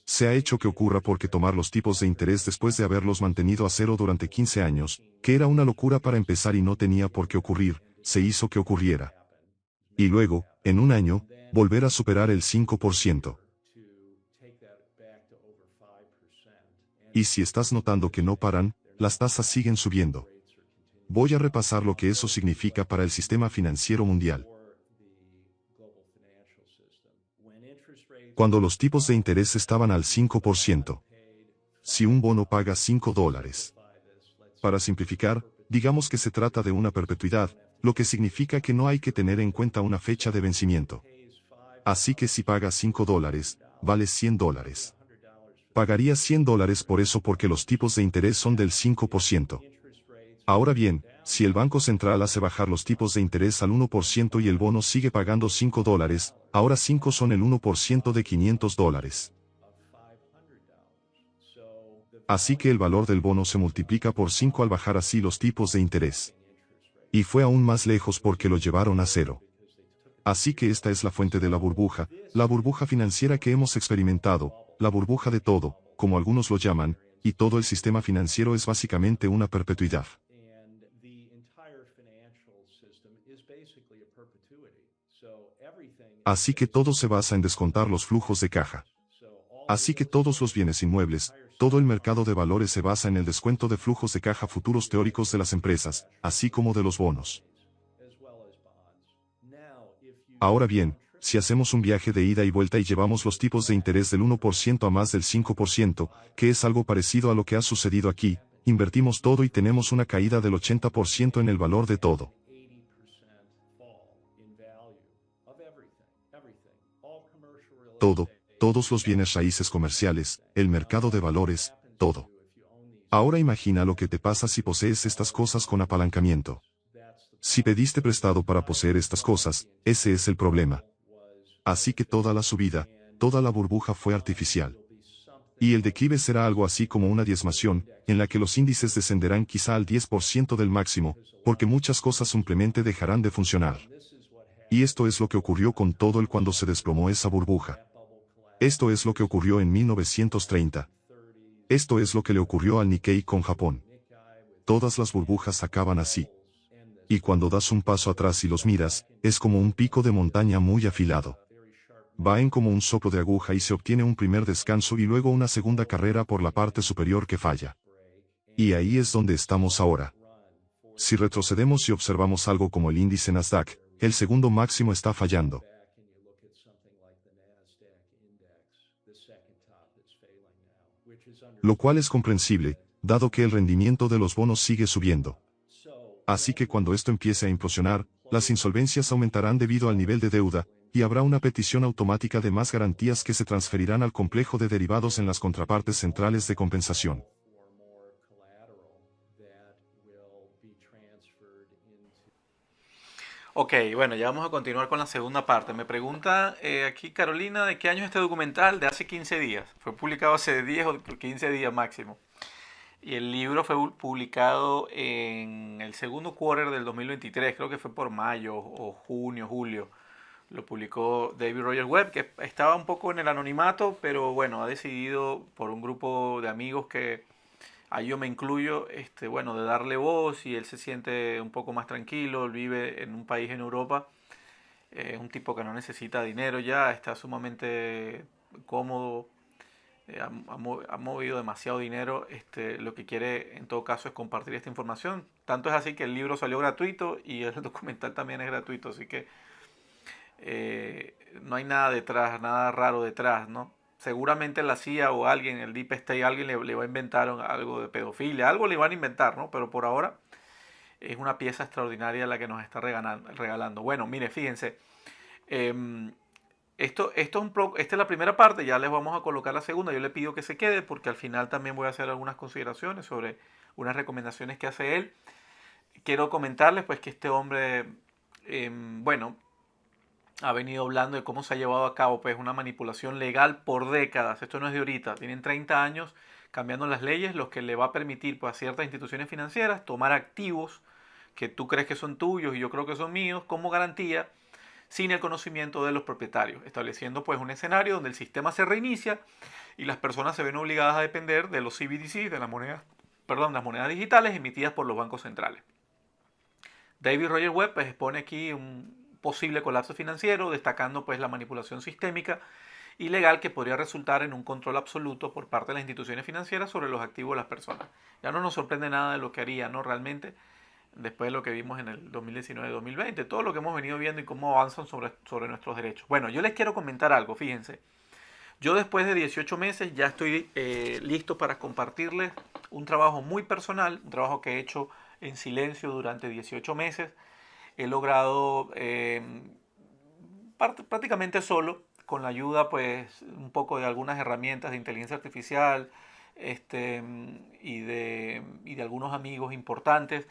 Se ha hecho que ocurra porque tomar los tipos de interés después de haberlos mantenido a cero durante 15 años, que era una locura para empezar y no tenía por qué ocurrir, se hizo que ocurriera. Y luego, en un año, volver a superar el 5%. Y si estás notando que no paran, las tasas siguen subiendo. Voy a repasar lo que eso significa para el sistema financiero mundial. Cuando los tipos de interés estaban al 5%. Si un bono paga $5. Para simplificar, digamos que se trata de una perpetuidad, lo que significa que no hay que tener en cuenta una fecha de vencimiento. Así que si paga $5, vale $100. Pagaría $100 por eso porque los tipos de interés son del 5%. Ahora bien, si el Banco Central hace bajar los tipos de interés al 1% y el bono sigue pagando $5, ahora 5 son el 1% de $500. Así que el valor del bono se multiplica por 5 al bajar así los tipos de interés. Y fue aún más lejos porque lo llevaron a cero. Así que esta es la fuente de la burbuja financiera que hemos experimentado, la burbuja de todo, como algunos lo llaman, y todo el sistema financiero es básicamente una perpetuidad. Así que todo se basa en descontar los flujos de caja. Así que todos los bienes inmuebles, todo el mercado de valores se basa en el descuento de flujos de caja futuros teóricos de las empresas, así como de los bonos. Ahora bien, si hacemos un viaje de ida y vuelta y llevamos los tipos de interés del 1% a más del 5%, que es algo parecido a lo que ha sucedido aquí, invertimos todo y tenemos una caída del 80% en el valor de todo. Todo, todos los bienes raíces comerciales, el mercado de valores, todo. Ahora imagina lo que te pasa si posees estas cosas con apalancamiento. Si pediste prestado para poseer estas cosas, ese es el problema. Así que toda la subida, toda la burbuja fue artificial. Y el declive será algo así como una diezmación, en la que los índices descenderán quizá al 10% del máximo, porque muchas cosas simplemente dejarán de funcionar. Y esto es lo que ocurrió con todo el cuando se desplomó esa burbuja. Esto es lo que ocurrió en 1930. Esto es lo que le ocurrió al Nikkei con Japón. Todas las burbujas acaban así. Y cuando das un paso atrás y los miras, es como un pico de montaña muy afilado. Va en como un soplo de aguja y se obtiene un primer descanso y luego una segunda carrera por la parte superior que falla. Y ahí es donde estamos ahora. Si retrocedemos y observamos algo como el índice Nasdaq, el segundo máximo está fallando. Lo cual es comprensible, dado que el rendimiento de los bonos sigue subiendo. Así que cuando esto empiece a implosionar, las insolvencias aumentarán debido al nivel de deuda, y habrá una petición automática de más garantías que se transferirán al complejo de derivados en las contrapartes centrales de compensación.
Ok, bueno, ya vamos a continuar con la segunda parte. Me pregunta aquí Carolina, ¿de qué año es este documental? De hace 15 días. Fue publicado hace 10 o 15 días máximo. Y el libro fue publicado en el segundo quarter del 2023, creo que fue por mayo o junio, julio. Lo publicó David Roger Webb, que estaba un poco en el anonimato, pero bueno, ha decidido por un grupo de amigos que ahí yo me incluyo, bueno, de darle voz y él se siente un poco más tranquilo, él vive en un país en Europa, es un tipo que no necesita dinero ya, está sumamente cómodo, ha movido demasiado dinero, lo que quiere en todo caso es compartir esta información. Tanto es así que el libro salió gratuito y el documental también es gratuito, así que no hay nada detrás, nada raro detrás, ¿no? Seguramente la CIA o alguien, el Deep State, alguien le va a inventar algo de pedofilia, algo le van a inventar, ¿no? Pero por ahora es una pieza extraordinaria la que nos está regalando. Bueno, mire, fíjense, eh, esta es la primera parte, ya les vamos a colocar la segunda. Yo le pido que se quede porque al final también voy a hacer algunas consideraciones sobre unas recomendaciones que hace él. Quiero comentarles pues que este hombre, bueno, ha venido hablando de cómo se ha llevado a cabo pues una manipulación legal por décadas. Esto no es de ahorita, tienen 30 años cambiando las leyes, lo que le va a permitir pues a ciertas instituciones financieras tomar activos que tú crees que son tuyos y yo creo que son míos como garantía sin el conocimiento de los propietarios, estableciendo pues un escenario donde el sistema se reinicia y las personas se ven obligadas a depender de los CBDC, de las monedas, perdón, las monedas digitales emitidas por los bancos centrales. David Roger Webb pues, expone aquí un posible colapso financiero, destacando pues la manipulación sistémica y legal que podría resultar en un control absoluto por parte de las instituciones financieras sobre los activos de las personas. Ya no nos sorprende nada de lo que haría, ¿no? Realmente, después de lo que vimos en el 2019-2020, todo lo que hemos venido viendo y cómo avanzan sobre nuestros derechos. Bueno, yo les quiero comentar algo, fíjense. Yo después de 18 meses ya estoy listo para compartirles un trabajo muy personal, un trabajo que he hecho en silencio durante 18 meses. He logrado prácticamente solo, con la ayuda pues un poco de algunas herramientas de inteligencia artificial y de algunos amigos importantes.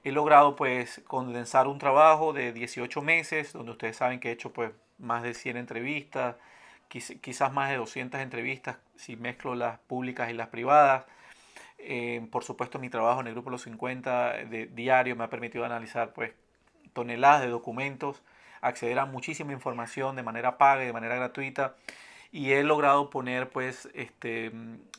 He logrado pues condensar un trabajo de 18 meses, donde ustedes saben que he hecho pues más de 100 entrevistas, quizás más de 200 entrevistas si mezclo las públicas y las privadas. Por supuesto mi trabajo en el Grupo Los 50 de diario me ha permitido analizar pues toneladas de documentos, acceder a muchísima información de manera paga y de manera gratuita y he logrado poner pues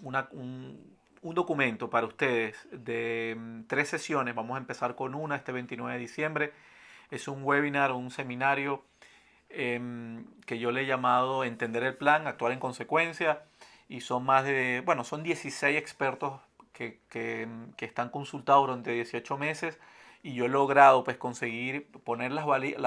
un documento para ustedes de 3 sesiones. Vamos a empezar con una este 29 de diciembre. Es un webinar o un seminario que yo le he llamado Entender el plan, actuar en consecuencia y son bueno, son 16 expertos que están consultados durante 18 meses y yo he logrado pues conseguir poner las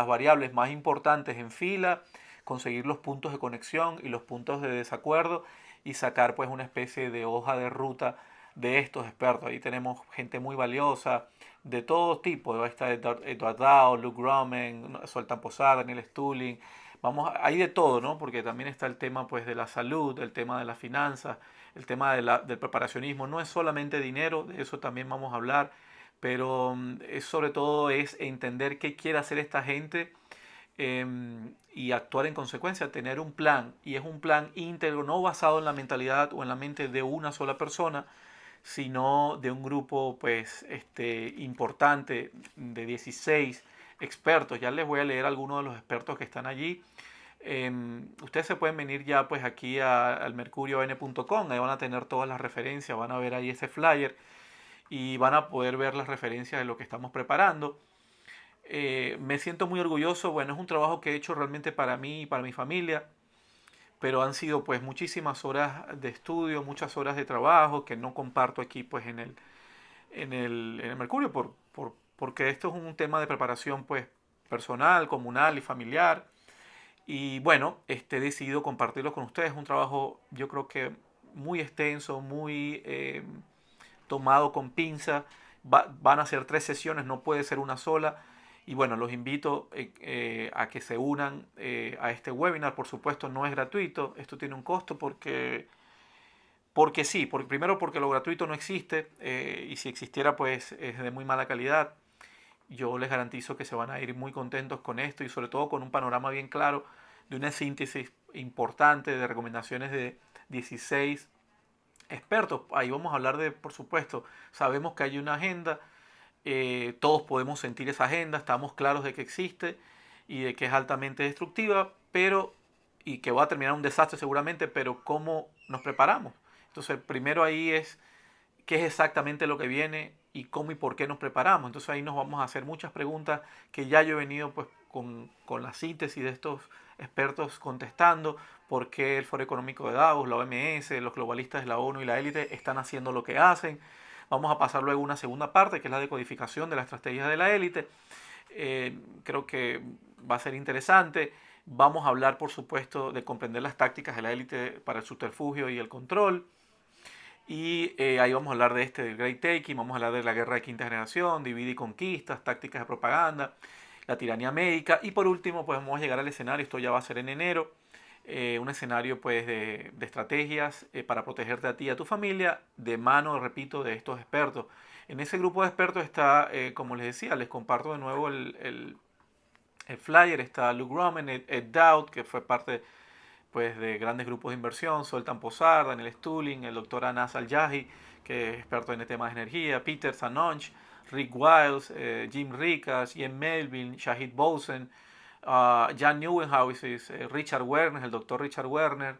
variables más importantes en fila, conseguir los puntos de conexión y los puntos de desacuerdo y sacar pues una especie de hoja de ruta de estos expertos. Ahí tenemos gente muy valiosa de todo tipo. Ahí está Edward Dow, Luke Gromen, Zoltán Posada, Daniel Stulin. Vamos, hay de todo, ¿no? Porque también está el tema pues de la salud, el tema de las finanzas, el tema del preparacionismo. No es solamente dinero, de eso también vamos a hablar, pero sobre todo es entender qué quiere hacer esta gente y actuar en consecuencia, tener un plan, y es un plan íntegro, no basado en la mentalidad o en la mente de una sola persona, sino de un grupo pues importante de 16 expertos. Ya les voy a leer algunos de los expertos que están allí. Ustedes se pueden venir ya pues aquí al mercurion.com, ahí van a tener todas las referencias, van a ver ahí ese flyer y van a poder ver las referencias de lo que estamos preparando. Me siento muy orgulloso, bueno, es un trabajo que he hecho realmente para mí y para mi familia, pero han sido pues muchísimas horas de estudio, muchas horas de trabajo que no comparto aquí pues en el Mercurio porque esto es un tema de preparación pues personal, comunal y familiar y bueno, he decidido compartirlo con ustedes, es un trabajo yo creo que muy extenso, muy tomado con pinza. Van a ser 3 sesiones, no puede ser una sola. Y bueno, los invito a que se unan a este webinar. Por supuesto, no es gratuito. Esto tiene un costo porque sí. Primero porque lo gratuito no existe. Y si existiera, pues es de muy mala calidad. Yo les garantizo que se van a ir muy contentos con esto y sobre todo con un panorama bien claro de una síntesis importante de recomendaciones de 16 expertos. Ahí vamos a hablar de, por supuesto, sabemos que hay una agenda, todos podemos sentir esa agenda, estamos claros de que existe y de que es altamente destructiva, pero y que va a terminar un desastre seguramente, pero ¿cómo nos preparamos? Entonces, primero ahí es qué es exactamente lo que viene y cómo y por qué nos preparamos. Entonces ahí nos vamos a hacer muchas preguntas que ya yo he venido pues con la síntesis de estos expertos contestando. ¿Por qué el Foro Económico de Davos, la OMS, los globalistas de la ONU y la élite están haciendo lo que hacen? Vamos a pasar luego a una segunda parte, que es la decodificación de las estrategias de la élite. Creo que va a ser interesante. Vamos a hablar, por supuesto, de comprender las tácticas de la élite para el subterfugio y el control. Y ahí vamos a hablar del Great Taking, vamos a hablar de la guerra de quinta generación, divide y conquistas, tácticas de propaganda, la tiranía médica. Y por último, pues vamos a llegar al escenario, esto ya va a ser en enero, un escenario pues de estrategias para protegerte a ti y a tu familia, de mano, repito, de estos expertos. En ese grupo de expertos está, como les decía, les comparto de nuevo el flyer, está Luke Roman, Ed Dowd, que fue parte pues de grandes grupos de inversión, Zoltan Pozar, Daniel Stulin, el doctor Anas Al-Yahi, que es experto en el tema de energía, Peter Sanonch, Rick Wiles, Jim Ricas, Ian Melvin, Shahid Bowsen, Jan Nieuwenhuis, Richard Werner, el doctor Richard Werner,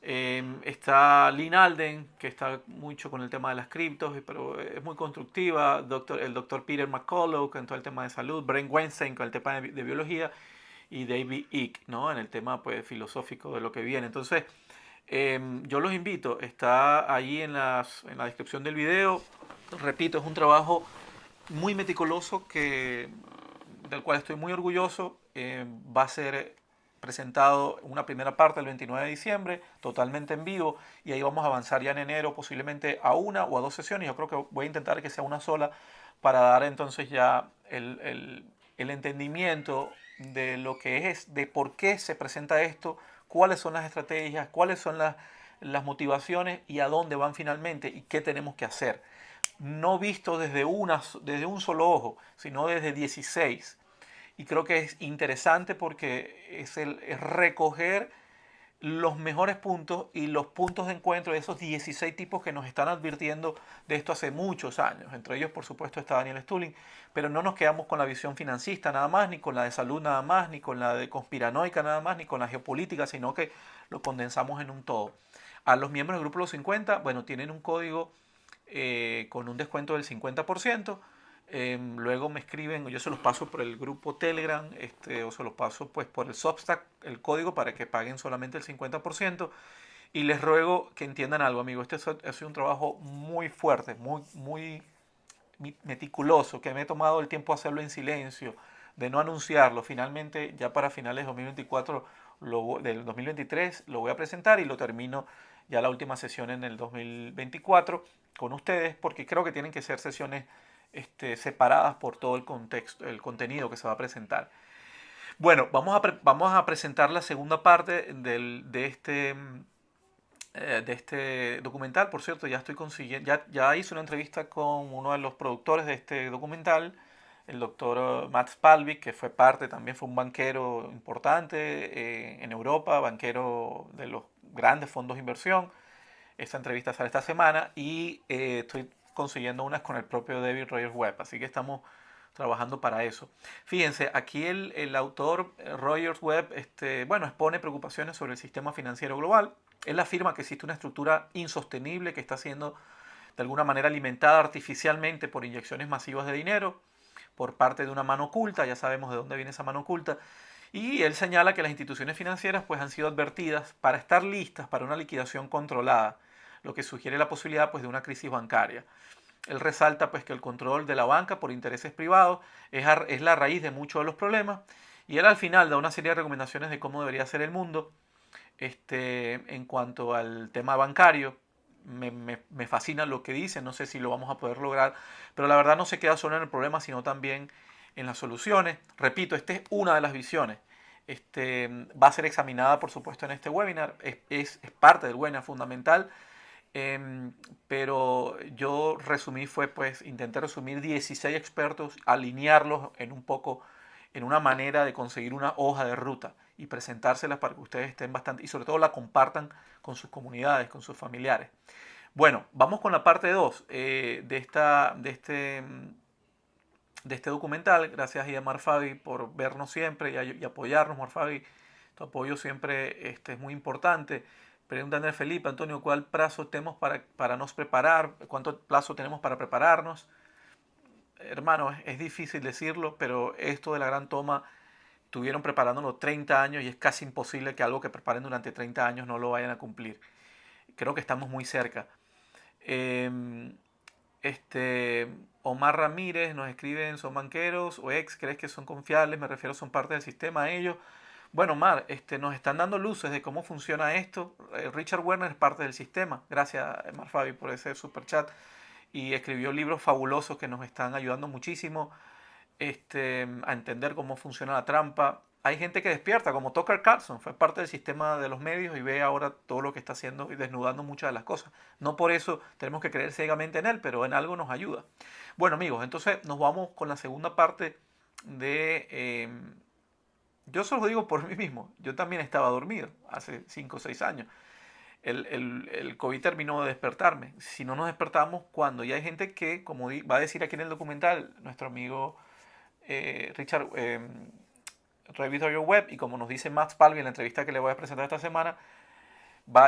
está Lynn Alden, que está mucho con el tema de las criptos, pero es muy constructiva, el doctor Peter McCullough, en todo el tema de salud, Brent Weinstein, con el tema de biología, y David Icke, ¿no? En el tema pues, filosófico de lo que viene. Entonces, yo los invito, está ahí en la descripción del video. Repito, es un trabajo muy meticuloso del cual estoy muy orgulloso. Va a ser presentado una primera parte el 29 de diciembre, totalmente en vivo, y ahí vamos a avanzar ya en enero, posiblemente a una o a 2 sesiones. Yo creo que voy a intentar que sea una sola para dar entonces ya el entendimiento de lo que es, de por qué se presenta esto, cuáles son las estrategias, cuáles son las motivaciones y a dónde van finalmente y qué tenemos que hacer. No visto desde un solo ojo, sino desde 16. Y creo que es interesante porque es recoger los mejores puntos y los puntos de encuentro de esos 16 tipos que nos están advirtiendo de esto hace muchos años. Entre ellos, por supuesto, está Daniel Stulin, pero no nos quedamos con la visión financista nada más, ni con la de salud nada más, ni con la de conspiranoica nada más, ni con la geopolítica, sino que lo condensamos en un todo. A los miembros del Grupo Los 50, bueno, tienen un código con un descuento del 50%. Luego me escriben, yo se los paso por el grupo Telegram, o se los paso pues por el Substack, el código para que paguen solamente el 50%. Y les ruego que entiendan algo, amigos. Ha sido un trabajo muy fuerte, muy meticuloso, que me he tomado el tiempo de hacerlo en silencio, de no anunciarlo. Finalmente, ya para finales de 2024, del 2023, lo voy a presentar y lo termino ya la última sesión en el 2024 con ustedes, porque creo que tienen que ser sesiones separadas por todo el contexto, el contenido que se va a presentar. Bueno, vamos a presentar la segunda parte de este documental. Por cierto, ya estoy consiguiendo, ya hice una entrevista con uno de los productores de este documental, el doctor Matt Spalvik, que fue un banquero importante en Europa, banquero de los grandes fondos de inversión. Esta entrevista sale esta semana y estoy consiguiendo unas con el propio David Rogers Webb, así que estamos trabajando para eso. Fíjense, aquí el autor Rogers Webb expone preocupaciones sobre el sistema financiero global. Él afirma que existe una estructura insostenible que está siendo de alguna manera alimentada artificialmente por inyecciones masivas de dinero por parte de una mano oculta. Ya sabemos de dónde viene esa mano oculta. Y él señala que las instituciones financieras pues, han sido advertidas para estar listas para una liquidación controlada, lo que sugiere la posibilidad pues, de una crisis bancaria. Él resalta pues, que el control de la banca por intereses privados es la raíz de muchos de los problemas, y él al final da una serie de recomendaciones de cómo debería ser el mundo en cuanto al tema bancario, me fascina lo que dice, no sé si lo vamos a poder lograr, pero la verdad no se queda solo en el problema, sino también en las soluciones. Repito, esta es una de las visiones. Va a ser examinada, por supuesto, en este webinar, es parte del webinar fundamental, pero yo intenté resumir 16 expertos, alinearlos en un poco, en una manera de conseguir una hoja de ruta y presentárselas para que ustedes estén bastante, y sobre todo la compartan con sus comunidades, con sus familiares. Bueno, vamos con la parte 2 de este documental. Gracias a Marfabi por vernos siempre y apoyarnos, Marfabi. Tu apoyo siempre es muy importante. Pregunta Andrés Felipe, Antonio, ¿cuál plazo tenemos para nos preparar? ¿Cuánto plazo tenemos para prepararnos? Hermano, es difícil decirlo, pero esto de la gran toma estuvieron preparándolo 30 años y es casi imposible que algo que preparen durante 30 años no lo vayan a cumplir. Creo que estamos muy cerca. Omar Ramírez nos escriben, ¿son banqueros o ex? ¿Crees que son confiables? Me refiero, son parte del sistema ellos. Bueno, Omar, nos están dando luces de cómo funciona esto. Richard Werner es parte del sistema. Gracias, Mar Fabi, por ese super chat. Y escribió libros fabulosos que nos están ayudando muchísimo a entender cómo funciona la trampa. Hay gente que despierta, como Tucker Carlson, fue parte del sistema de los medios y ve ahora todo lo que está haciendo y desnudando muchas de las cosas. No por eso tenemos que creer ciegamente en él, pero en algo nos ayuda. Bueno, amigos, entonces nos vamos con la segunda parte de... yo se lo digo por mí mismo, yo también estaba dormido hace 5 o 6 años. El COVID terminó de despertarme. Si no nos despertamos, ¿cuándo? Y hay gente que, como va a decir aquí en el documental, nuestro amigo Richard... Review Your Web, y como nos dice Matt Spalvi en la entrevista que le voy a presentar esta semana,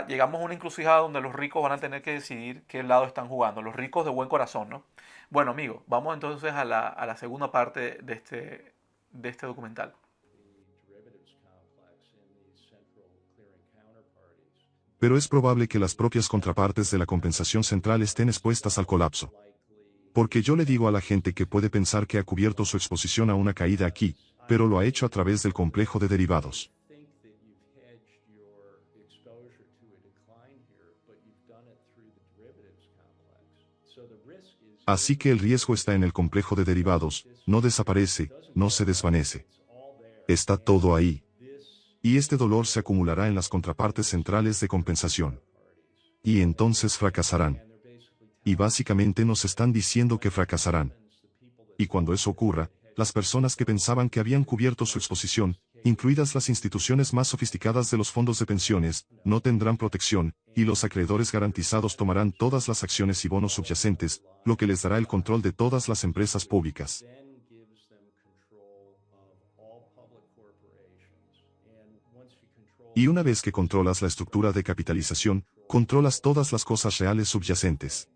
llegamos a una encrucijada donde los ricos van a tener que decidir qué lado están jugando, los ricos de buen corazón, ¿no? Bueno, amigos, vamos entonces a la segunda parte de este documental.
Pero es probable que las propias contrapartes de la compensación central estén expuestas al colapso. Porque yo le digo a la gente que puede pensar que ha cubierto su exposición a una caída aquí, pero lo ha hecho a través del complejo de derivados. Así que el riesgo está en el complejo de derivados, no desaparece, no se desvanece. Está todo ahí. Y este dolor se acumulará en las contrapartes centrales de compensación. Y entonces fracasarán. Y básicamente nos están diciendo que fracasarán. Y cuando eso ocurra, las personas que pensaban que habían cubierto su exposición, incluidas las instituciones más sofisticadas de los fondos de pensiones, no tendrán protección, y los acreedores garantizados tomarán todas las acciones y bonos subyacentes, lo que les dará el control de todas las empresas públicas. Y una vez que controlas la estructura de capitalización, controlas todas las cosas reales subyacentes.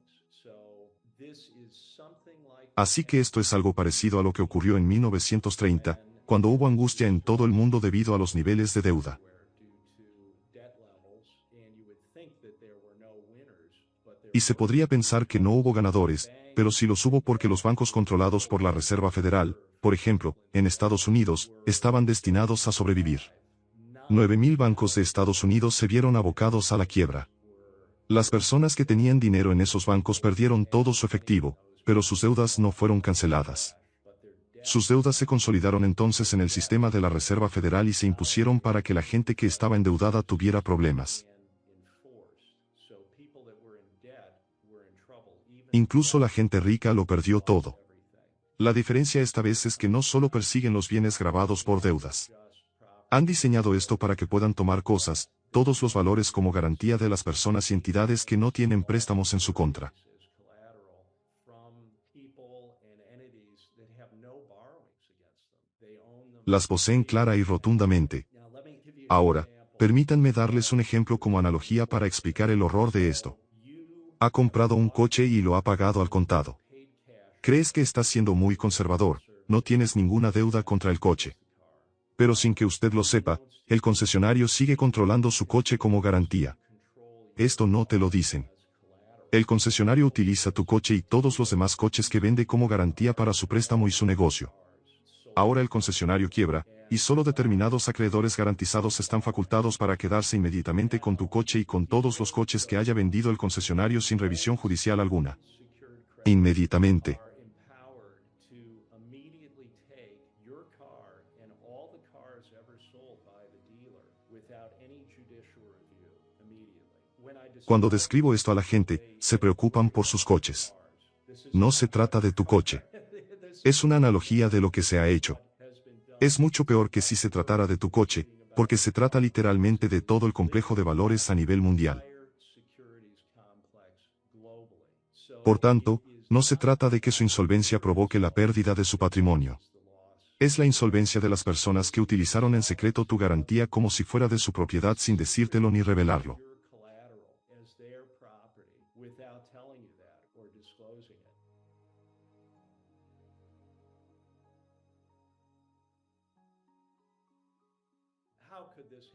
Así que esto es algo parecido a lo que ocurrió en 1930, cuando hubo angustia en todo el mundo debido a los niveles de deuda. Y se podría pensar que no hubo ganadores, pero sí los hubo porque los bancos controlados por la Reserva Federal, por ejemplo, en Estados Unidos, estaban destinados a sobrevivir. 9.000 bancos de Estados Unidos se vieron abocados a la quiebra. Las personas que tenían dinero en esos bancos perdieron todo su efectivo, pero sus deudas no fueron canceladas. Sus deudas se consolidaron entonces en el sistema de la Reserva Federal y se impusieron para que la gente que estaba endeudada tuviera problemas. Incluso la gente rica lo perdió todo. La diferencia esta vez es que no solo persiguen los bienes gravados por deudas. Han diseñado esto para que puedan tomar cosas, todos los valores como garantía de las personas y entidades que no tienen préstamos en su contra. Las poseen clara y rotundamente. Ahora, permítanme darles un ejemplo como analogía para explicar el horror de esto. Ha comprado un coche y lo ha pagado al contado. Crees que estás siendo muy conservador, no tienes ninguna deuda contra el coche. Pero sin que usted lo sepa, el concesionario sigue controlando su coche como garantía. Esto no te lo dicen. El concesionario utiliza tu coche y todos los demás coches que vende como garantía para su préstamo y su negocio. Ahora el concesionario quiebra, y solo determinados acreedores garantizados están facultados para quedarse inmediatamente con tu coche y con todos los coches que haya vendido el concesionario sin revisión judicial alguna. Inmediatamente. Cuando describo esto a la gente, se preocupan por sus coches. No se trata de tu coche. Es una analogía de lo que se ha hecho. Es mucho peor que si se tratara de tu coche, porque se trata literalmente de todo el complejo de valores a nivel mundial. Por tanto, no se trata de que su insolvencia provoque la pérdida de su patrimonio. Es la insolvencia de las personas que utilizaron en secreto tu garantía como si fuera de su propiedad sin decírtelo ni revelarlo.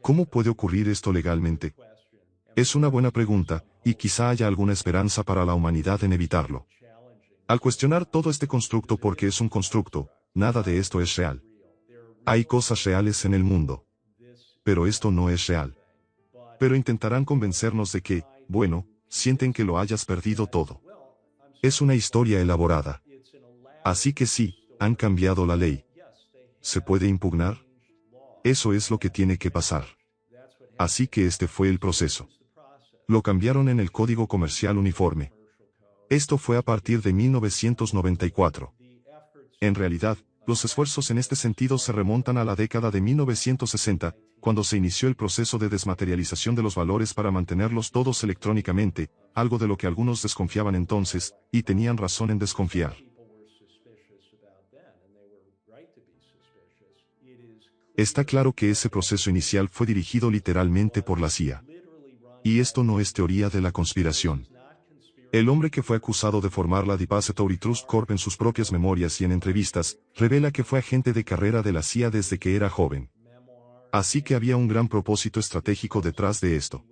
¿Cómo puede ocurrir esto legalmente? Es una buena pregunta, y quizá haya alguna esperanza para la humanidad en evitarlo. Al cuestionar todo este constructo porque es un constructo, nada de esto es real. Hay cosas reales en el mundo. Pero esto no es real. Pero intentarán convencernos de que, bueno, sienten que lo hayas perdido todo. Es una historia elaborada. Así que sí, han cambiado la ley. ¿Se puede impugnar? Eso es lo que tiene que pasar. Así que este fue el proceso. Lo cambiaron en el Código Comercial Uniforme. Esto fue a partir de 1994. En realidad, los esfuerzos en este sentido se remontan a la década de 1960, cuando se inició el proceso de desmaterialización de los valores para mantenerlos todos electrónicamente, algo de lo que algunos desconfiaban entonces, y tenían razón en desconfiar. Está claro que ese proceso inicial fue dirigido literalmente por la CIA. Y esto no es teoría de la conspiración. El hombre que fue acusado de formar la Depository Trust Corp en sus propias memorias y en entrevistas, revela que fue agente de carrera de la CIA desde que era joven. Así que había un gran propósito estratégico detrás de esto.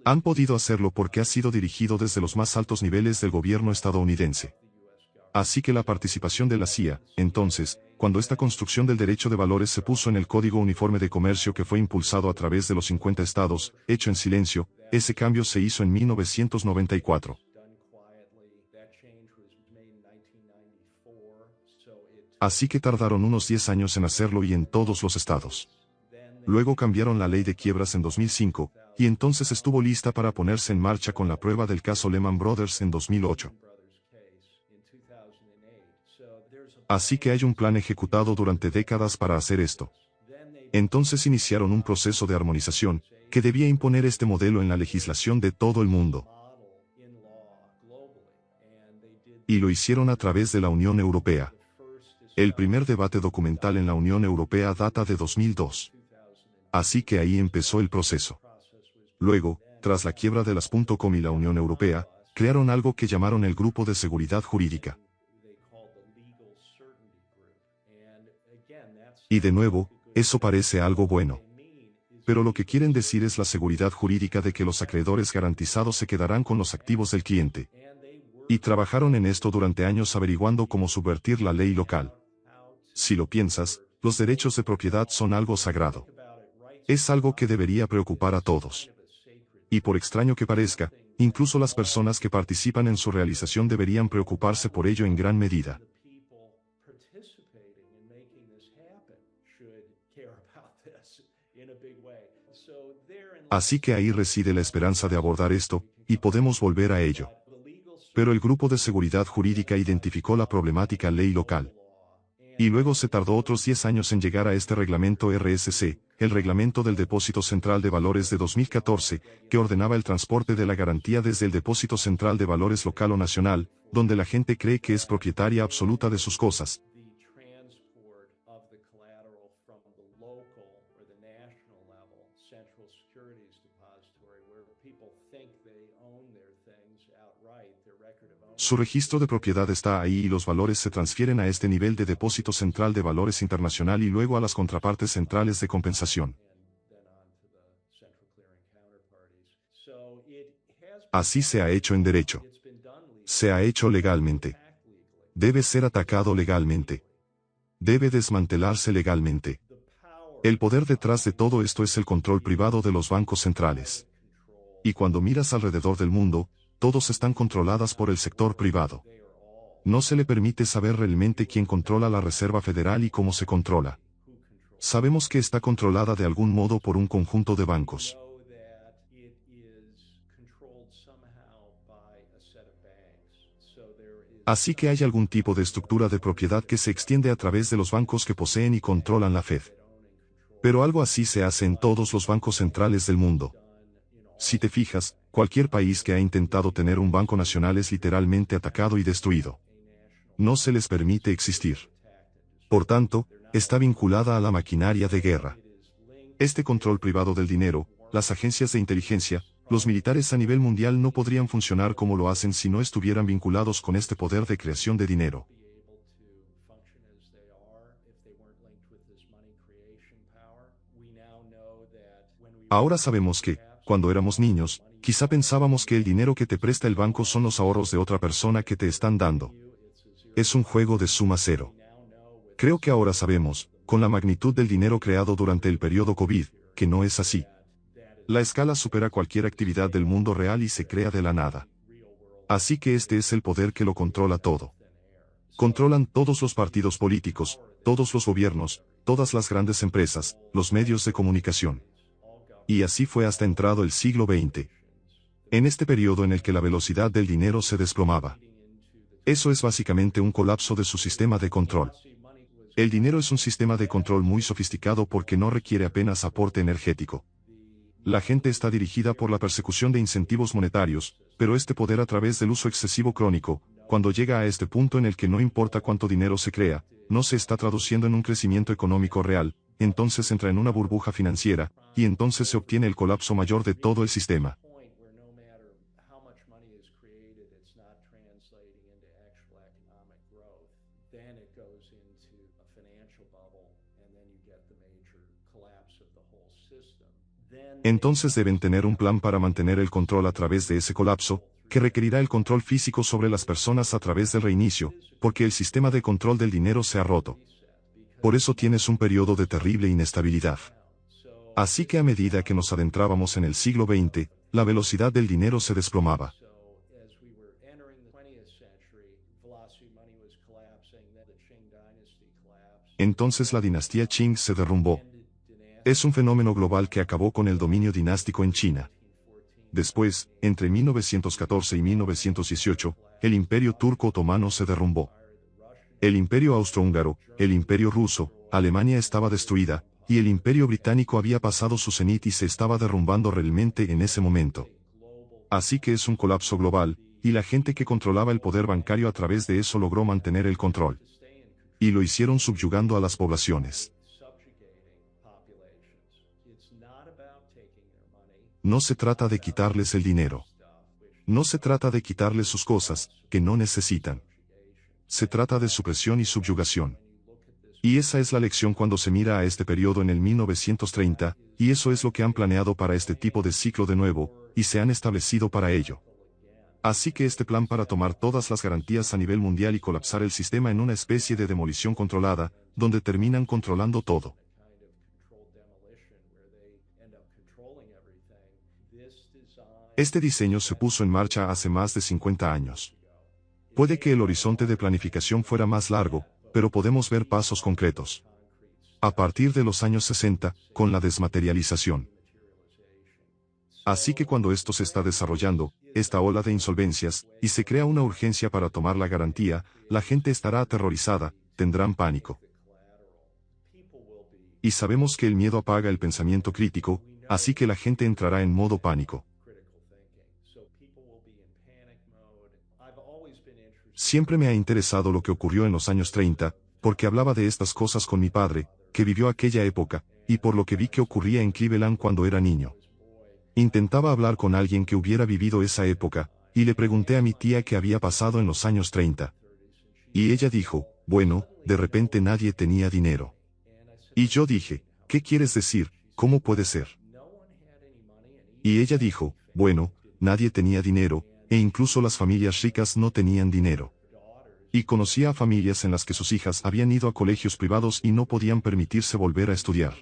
Han podido hacerlo porque ha sido dirigido desde los más altos niveles del gobierno estadounidense. Así que la participación de la CIA, entonces, cuando esta construcción del derecho de valores se puso en el Código Uniforme de Comercio que fue impulsado a través de los 50 estados, hecho en silencio, ese cambio se hizo en 1994. Así que tardaron unos 10 años en hacerlo y en todos los estados. Luego cambiaron la ley de quiebras en 2005, y entonces estuvo lista para ponerse en marcha con la prueba del caso Lehman Brothers en 2008. Así que hay un plan ejecutado durante décadas para hacer esto. Entonces iniciaron un proceso de armonización, que debía imponer este modelo en la legislación de todo el mundo. Y lo hicieron a través de la Unión Europea. El primer debate documental en la Unión Europea data de 2002. Así que ahí empezó el proceso. Luego, tras la quiebra de las .com y la Unión Europea, crearon algo que llamaron el Grupo de Seguridad Jurídica. Y de nuevo, eso parece algo bueno. Pero lo que quieren decir es la seguridad jurídica de que los acreedores garantizados se quedarán con los activos del cliente. Y trabajaron en esto durante años averiguando cómo subvertir la ley local. Si lo piensas, los derechos de propiedad son algo sagrado. Es algo que debería preocupar a todos. Y por extraño que parezca, incluso las personas que participan en su realización deberían preocuparse por ello en gran medida. Así que ahí reside la esperanza de abordar esto, y podemos volver a ello. Pero el Grupo de Seguridad Jurídica identificó la problemática ley local. Y luego se tardó otros 10 años en llegar a este reglamento RSC, el Reglamento del Depósito Central de Valores de 2014, que ordenaba el transporte de la garantía desde el Depósito Central de Valores local o nacional, donde la gente cree que es propietaria absoluta de sus cosas. Su registro de propiedad está ahí y los valores se transfieren a este nivel de depósito central de valores internacional y luego a las contrapartes centrales de compensación. Así se ha hecho en derecho. Se ha hecho legalmente. Debe ser atacado legalmente. Debe desmantelarse legalmente. El poder detrás de todo esto es el control privado de los bancos centrales. Y cuando miras alrededor del mundo, todos están controladas por el sector privado. No se le permite saber realmente quién controla la Reserva Federal y cómo se controla. Sabemos que está controlada de algún modo por un conjunto de bancos. Así que hay algún tipo de estructura de propiedad que se extiende a través de los bancos que poseen y controlan la Fed. Pero algo así se hace en todos los bancos centrales del mundo. Si te fijas, cualquier país que ha intentado tener un banco nacional es literalmente atacado y destruido. No se les permite existir. Por tanto, está vinculada a la maquinaria de guerra. Este control privado del dinero, las agencias de inteligencia, los militares a nivel mundial no podrían funcionar como lo hacen si no estuvieran vinculados con este poder de creación de dinero. Ahora sabemos que, cuando éramos niños, quizá pensábamos que el dinero que te presta el banco son los ahorros de otra persona que te están dando. Es un juego de suma cero. Creo que ahora sabemos, con la magnitud del dinero creado durante el periodo COVID, que no es así. La escala supera cualquier actividad del mundo real y se crea de la nada. Así que este es el poder que lo controla todo. Controlan todos los partidos políticos, todos los gobiernos, todas las grandes empresas, los medios de comunicación. Y así fue hasta entrado el siglo XX. En este periodo en el que la velocidad del dinero se desplomaba. Eso es básicamente un colapso de su sistema de control. El dinero es un sistema de control muy sofisticado porque no requiere apenas aporte energético. La gente está dirigida por la persecución de incentivos monetarios, pero este poder a través del uso excesivo crónico, cuando llega a este punto en el que no importa cuánto dinero se crea, no se está traduciendo en un crecimiento económico real, entonces entra en una burbuja financiera, y entonces se obtiene el colapso mayor de todo el sistema. Entonces deben tener un plan para mantener el control a través de ese colapso, que requerirá el control físico sobre las personas a través del reinicio, porque el sistema de control del dinero se ha roto. Por eso tienes un periodo de terrible inestabilidad. Así que a medida que nos adentrábamos en el siglo XX, la velocidad del dinero se desplomaba. Entonces la dinastía Qing se derrumbó. Es un fenómeno global que acabó con el dominio dinástico en China. Después, entre 1914 y 1918, el Imperio Turco Otomano se derrumbó. El Imperio Austrohúngaro, el Imperio Ruso, Alemania estaba destruida, y el Imperio Británico había pasado su cenit y se estaba derrumbando realmente en ese momento. Así que es un colapso global, y la gente que controlaba el poder bancario a través de eso logró mantener el control. Y lo hicieron subyugando a las poblaciones. No se trata de quitarles el dinero. No se trata de quitarles sus cosas, que no necesitan. Se trata de supresión y subyugación. Y esa es la lección cuando se mira a este periodo en el 1930, y eso es lo que han planeado para este tipo de ciclo de nuevo, y se han establecido para ello. Así que este plan para tomar todas las garantías a nivel mundial y colapsar el sistema en una especie de demolición controlada, donde terminan controlando todo. Este diseño se puso en marcha hace más de 50 años. Puede que el horizonte de planificación fuera más largo, pero podemos ver pasos concretos. A partir de los años 60, con la desmaterialización. Así que cuando esto se está desarrollando, esta ola de insolvencias, y se crea una urgencia para tomar la garantía, la gente estará aterrorizada, tendrán pánico. Y sabemos que el miedo apaga el pensamiento crítico, así que la gente entrará en modo pánico. Siempre me ha interesado lo que ocurrió en los años 30, porque hablaba de estas cosas con mi padre, que vivió aquella época, y por lo que vi que ocurría en Cleveland cuando era niño. Intentaba hablar con alguien que hubiera vivido esa época, y le pregunté a mi tía qué había pasado en los años 30. Y ella dijo, bueno, de repente nadie tenía dinero. Y yo dije, ¿qué quieres decir? ¿Cómo puede ser? Y ella dijo, bueno, nadie tenía dinero, e incluso las familias ricas no tenían dinero. Y conocía a familias en las que sus hijas habían ido a colegios privados y no podían permitirse volver a estudiar.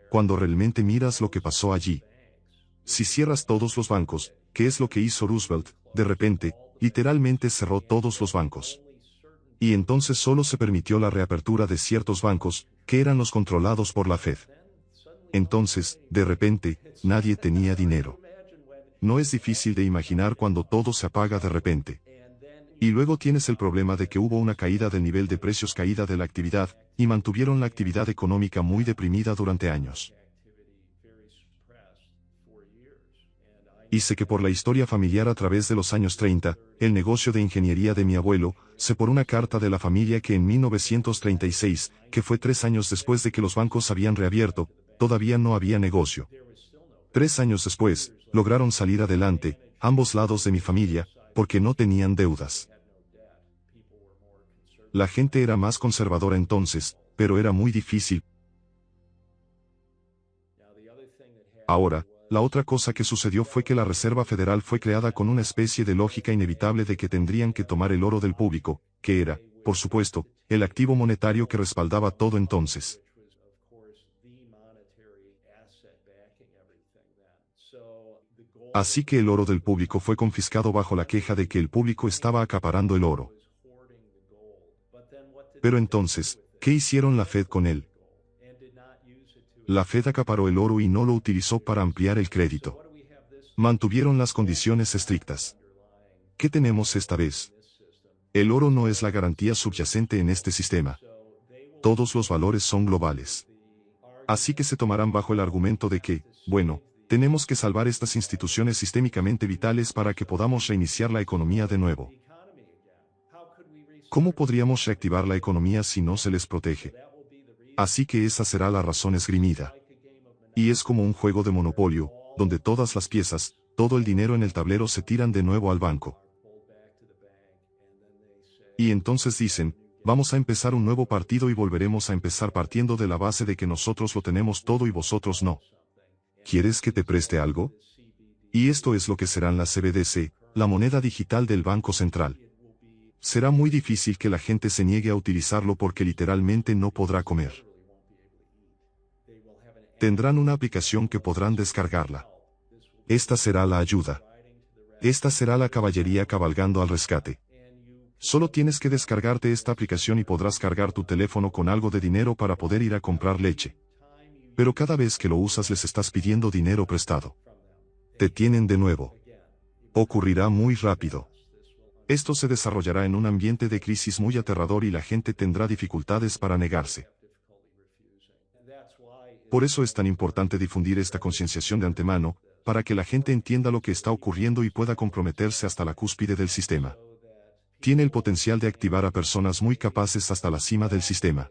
Cuando realmente miras lo que pasó allí, si cierras todos los bancos, ¿qué es lo que hizo Roosevelt? De repente, literalmente cerró todos los bancos. Y entonces solo se permitió la reapertura de ciertos bancos, que eran los controlados por la Fed. Entonces, de repente, nadie tenía dinero. No es difícil de imaginar cuando todo se apaga de repente. Y luego tienes el problema de que hubo una caída del nivel de precios, caída de la actividad, y mantuvieron la actividad económica muy deprimida durante años. Y sé que por la historia familiar a través de los años 30, el negocio de ingeniería de mi abuelo, sé por una carta de la familia que en 1936, que fue 3 años después de que los bancos habían reabierto, todavía no había negocio. 3 años después, lograron salir adelante, ambos lados de mi familia, porque no tenían deudas. La gente era más conservadora entonces, pero era muy difícil. Ahora, la otra cosa que sucedió fue que la Reserva Federal fue creada con una especie de lógica inevitable de que tendrían que tomar el oro del público, que era, por supuesto, el activo monetario que respaldaba todo entonces. Así que el oro del público fue confiscado bajo la queja de que el público estaba acaparando el oro. Pero entonces, ¿qué hicieron la Fed con él? La Fed acaparó el oro y no lo utilizó para ampliar el crédito. Mantuvieron las condiciones estrictas. ¿Qué tenemos esta vez? El oro no es la garantía subyacente en este sistema. Todos los valores son globales. Así que se tomarán bajo el argumento de que, bueno, tenemos que salvar estas instituciones sistémicamente vitales para que podamos reiniciar la economía de nuevo. ¿Cómo podríamos reactivar la economía si no se les protege? Así que esa será la razón esgrimida. Y es como un juego de monopolio, donde todas las piezas, todo el dinero en el tablero se tiran de nuevo al banco. Y entonces dicen, vamos a empezar un nuevo partido y volveremos a empezar partiendo de la base de que nosotros lo tenemos todo y vosotros no. ¿Quieres que te preste algo? Y esto es lo que serán las CBDC, la moneda digital del Banco Central. Será muy difícil que la gente se niegue a utilizarlo porque literalmente no podrá comer. Tendrán una aplicación que podrán descargarla. Esta será la ayuda. Esta será la caballería cabalgando al rescate. Solo tienes que descargarte esta aplicación y podrás cargar tu teléfono con algo de dinero para poder ir a comprar leche. Pero cada vez que lo usas les estás pidiendo dinero prestado. Te tienen de nuevo. Ocurrirá muy rápido. Esto se desarrollará en un ambiente de crisis muy aterrador y la gente tendrá dificultades para negarse. Por eso es tan importante difundir esta concienciación de antemano, para que la gente entienda lo que está ocurriendo y pueda comprometerse hasta la cúspide del sistema. Tiene el potencial de activar a personas muy capaces hasta la cima del sistema.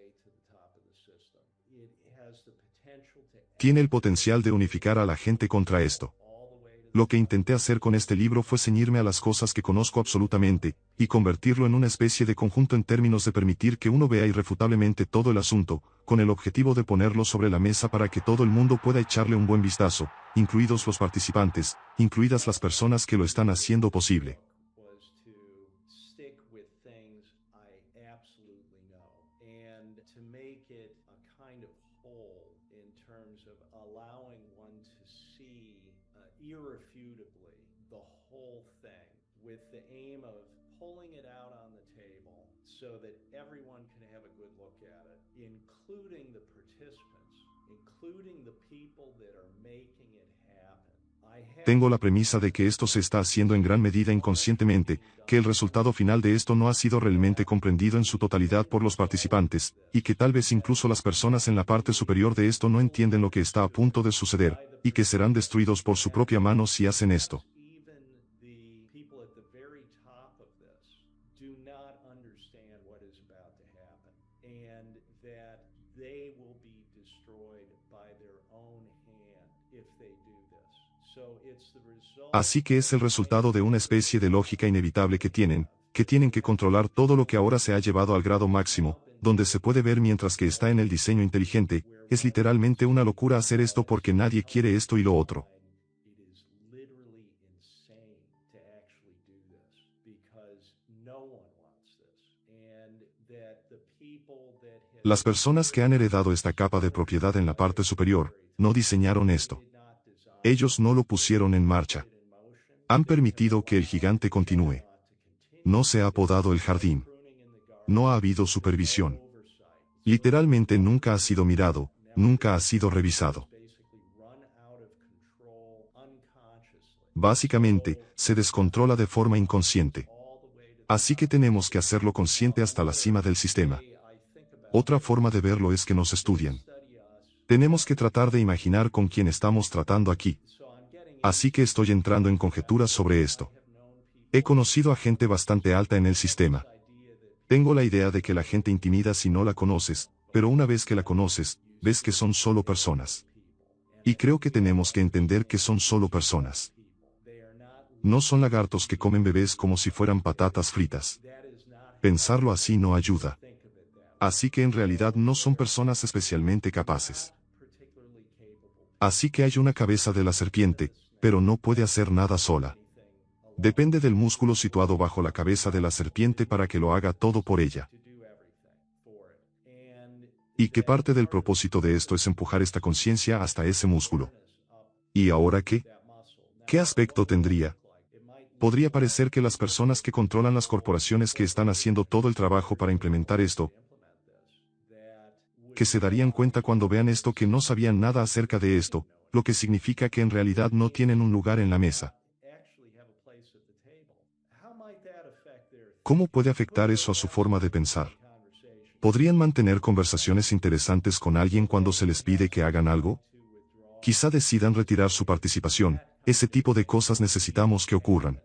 Tiene el potencial de unificar a la gente contra esto. Lo que intenté hacer con este libro fue ceñirme a las cosas que conozco absolutamente, y convertirlo en una especie de conjunto en términos de permitir que uno vea irrefutablemente todo el asunto, con el objetivo de ponerlo sobre la mesa para que todo el mundo pueda echarle un buen vistazo, incluidos los participantes, incluidas las personas que lo están haciendo posible.
Irrefutably the whole thing with the aim of pulling it out on the table so that everyone can have a good look at it, including the participants, including the people that are making it happen.
Tengo la premisa de que esto se está haciendo en gran medida inconscientemente, que el resultado final de esto no ha sido realmente comprendido en su totalidad por los participantes, y que tal vez incluso las personas en la parte superior de esto no entienden lo que está a punto de suceder, y que serán destruidos por su propia mano si hacen esto. Así que es el resultado de una especie de lógica inevitable que tienen que controlar todo lo que ahora se ha llevado al grado máximo, donde se puede ver mientras que está en el diseño inteligente, es literalmente una locura hacer esto porque nadie quiere esto y lo otro. Las personas que han heredado esta capa de propiedad en la parte superior, no diseñaron esto. Ellos no lo pusieron en marcha. Han permitido que el gigante continúe. No se ha podado el jardín. No ha habido supervisión. Literalmente nunca ha sido mirado, nunca ha sido revisado. Básicamente, se descontrola de forma inconsciente. Así que tenemos que hacerlo consciente hasta la cima del sistema. Otra forma de verlo es que nos estudian. Tenemos que tratar de imaginar con quién estamos tratando aquí. Así que estoy entrando en conjeturas sobre esto. He conocido a gente bastante alta en el sistema. Tengo la idea de que la gente intimida si no la conoces, pero una vez que la conoces, ves que son solo personas. Y creo que tenemos que entender que son solo personas. No son lagartos que comen bebés como si fueran patatas fritas. Pensarlo así no ayuda. Así que en realidad no son personas especialmente capaces. Así que hay una cabeza de la serpiente, pero no puede hacer nada sola. Depende del músculo situado bajo la cabeza de la serpiente para que lo haga todo por ella. Y que parte del propósito de esto es empujar esta conciencia hasta ese músculo. ¿Y ahora qué? ¿Qué aspecto tendría? Podría parecer que las personas que controlan las corporaciones que están haciendo todo el trabajo para implementar esto, que se darían cuenta cuando vean esto que no sabían nada acerca de esto, lo que significa que en realidad no tienen un lugar en la mesa. ¿Cómo puede afectar eso a su forma de pensar? ¿Podrían mantener conversaciones interesantes con alguien cuando se les pide que hagan algo? Quizá decidan retirar su participación. Ese tipo de cosas necesitamos que ocurran.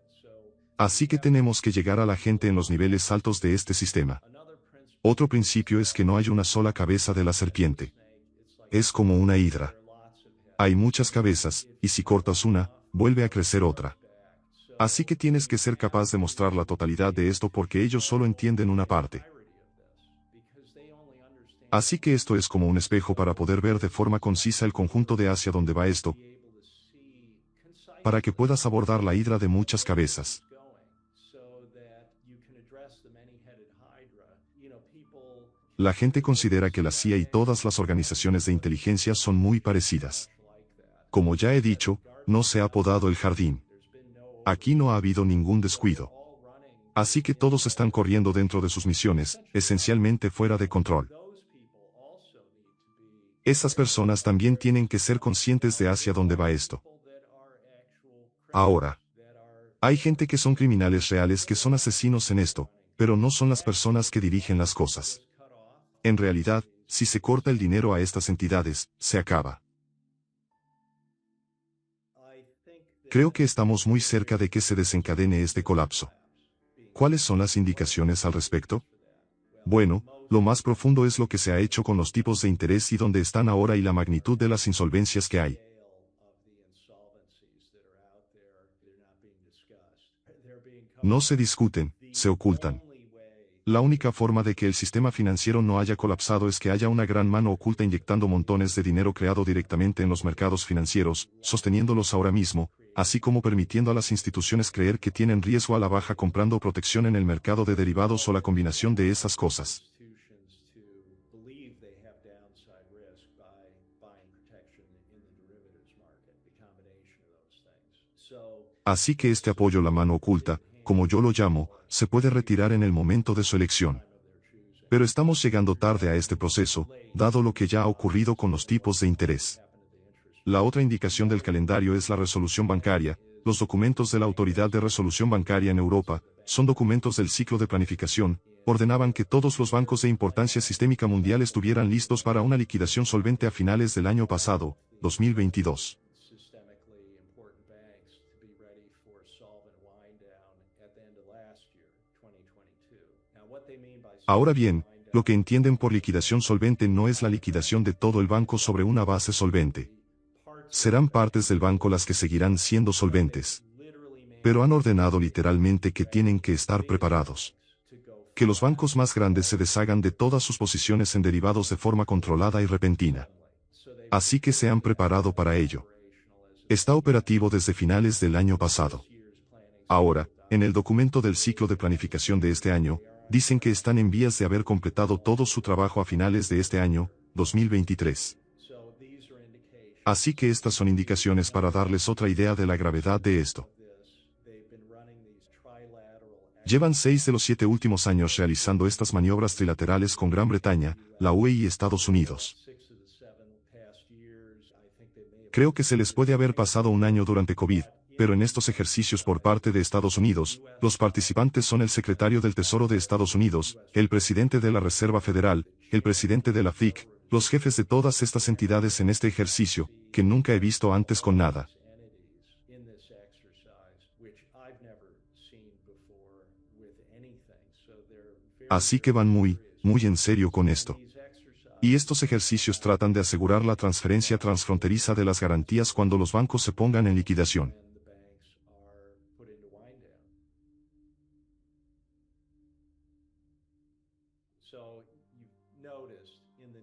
Así que tenemos que llegar a la gente en los niveles altos de este sistema. Otro principio es que no hay una sola cabeza de la serpiente. Es como una hidra. Hay muchas cabezas, y si cortas una, vuelve a crecer otra. Así que tienes que ser capaz de mostrar la totalidad de esto porque ellos solo entienden una parte. Así que esto es como un espejo para poder ver de forma concisa el conjunto de hacia dónde va esto, para que puedas abordar la hidra de muchas cabezas. La gente considera que la CIA y todas las organizaciones de inteligencia son muy parecidas. Como ya he dicho, no se ha podado el jardín. Aquí no ha habido ningún descuido. Así que todos están corriendo dentro de sus misiones, esencialmente fuera de control. Esas personas también tienen que ser conscientes de hacia dónde va esto. Ahora, hay gente que son criminales reales que son asesinos en esto, pero no son las personas que dirigen las cosas. En realidad, si se corta el dinero a estas entidades, se acaba. Creo que estamos muy cerca de que se desencadene este colapso. ¿Cuáles son las indicaciones al respecto? Bueno, lo más profundo es lo que se ha hecho con los tipos de interés y dónde están ahora y la magnitud de las insolvencias que hay. No se discuten, se ocultan. La única forma de que el sistema financiero no haya colapsado es que haya una gran mano oculta inyectando montones de dinero creado directamente en los mercados financieros, sosteniéndolos ahora mismo, así como permitiendo a las instituciones creer que tienen riesgo a la baja comprando protección en el mercado de derivados o la combinación de esas cosas. Así que este apoyo, la mano oculta, como yo lo llamo, se puede retirar en el momento de su elección. Pero estamos llegando tarde a este proceso, dado lo que ya ha ocurrido con los tipos de interés. La otra indicación del calendario es la resolución bancaria. Los documentos de la Autoridad de Resolución Bancaria en Europa, son documentos del ciclo de planificación, ordenaban que todos los bancos de importancia sistémica mundial estuvieran listos para una liquidación solvente a finales del año pasado, 2022. Ahora bien, lo que entienden por liquidación solvente no es la liquidación de todo el banco sobre una base solvente. Serán partes del banco las que seguirán siendo solventes. Pero han ordenado literalmente que tienen que estar preparados. Que los bancos más grandes se deshagan de todas sus posiciones en derivados de forma controlada y repentina. Así que se han preparado para ello. Está operativo desde finales del año pasado. Ahora, en el documento del ciclo de planificación de este año, dicen que están en vías de haber completado todo su trabajo a finales de este año, 2023. Así que estas son indicaciones para darles otra idea de la gravedad de esto. Llevan 6 de los 7 últimos años realizando estas maniobras trilaterales con Gran Bretaña, la UE y Estados Unidos. Creo que se les puede haber pasado un año durante COVID, pero en estos ejercicios por parte de Estados Unidos, los participantes son el secretario del Tesoro de Estados Unidos, el presidente de la Reserva Federal, el presidente de la FIC, los jefes de todas estas entidades en este ejercicio, que nunca he visto antes con nada. Así que van muy en serio con esto. Y estos ejercicios tratan de asegurar la transferencia transfronteriza de las garantías cuando los bancos se pongan en liquidación.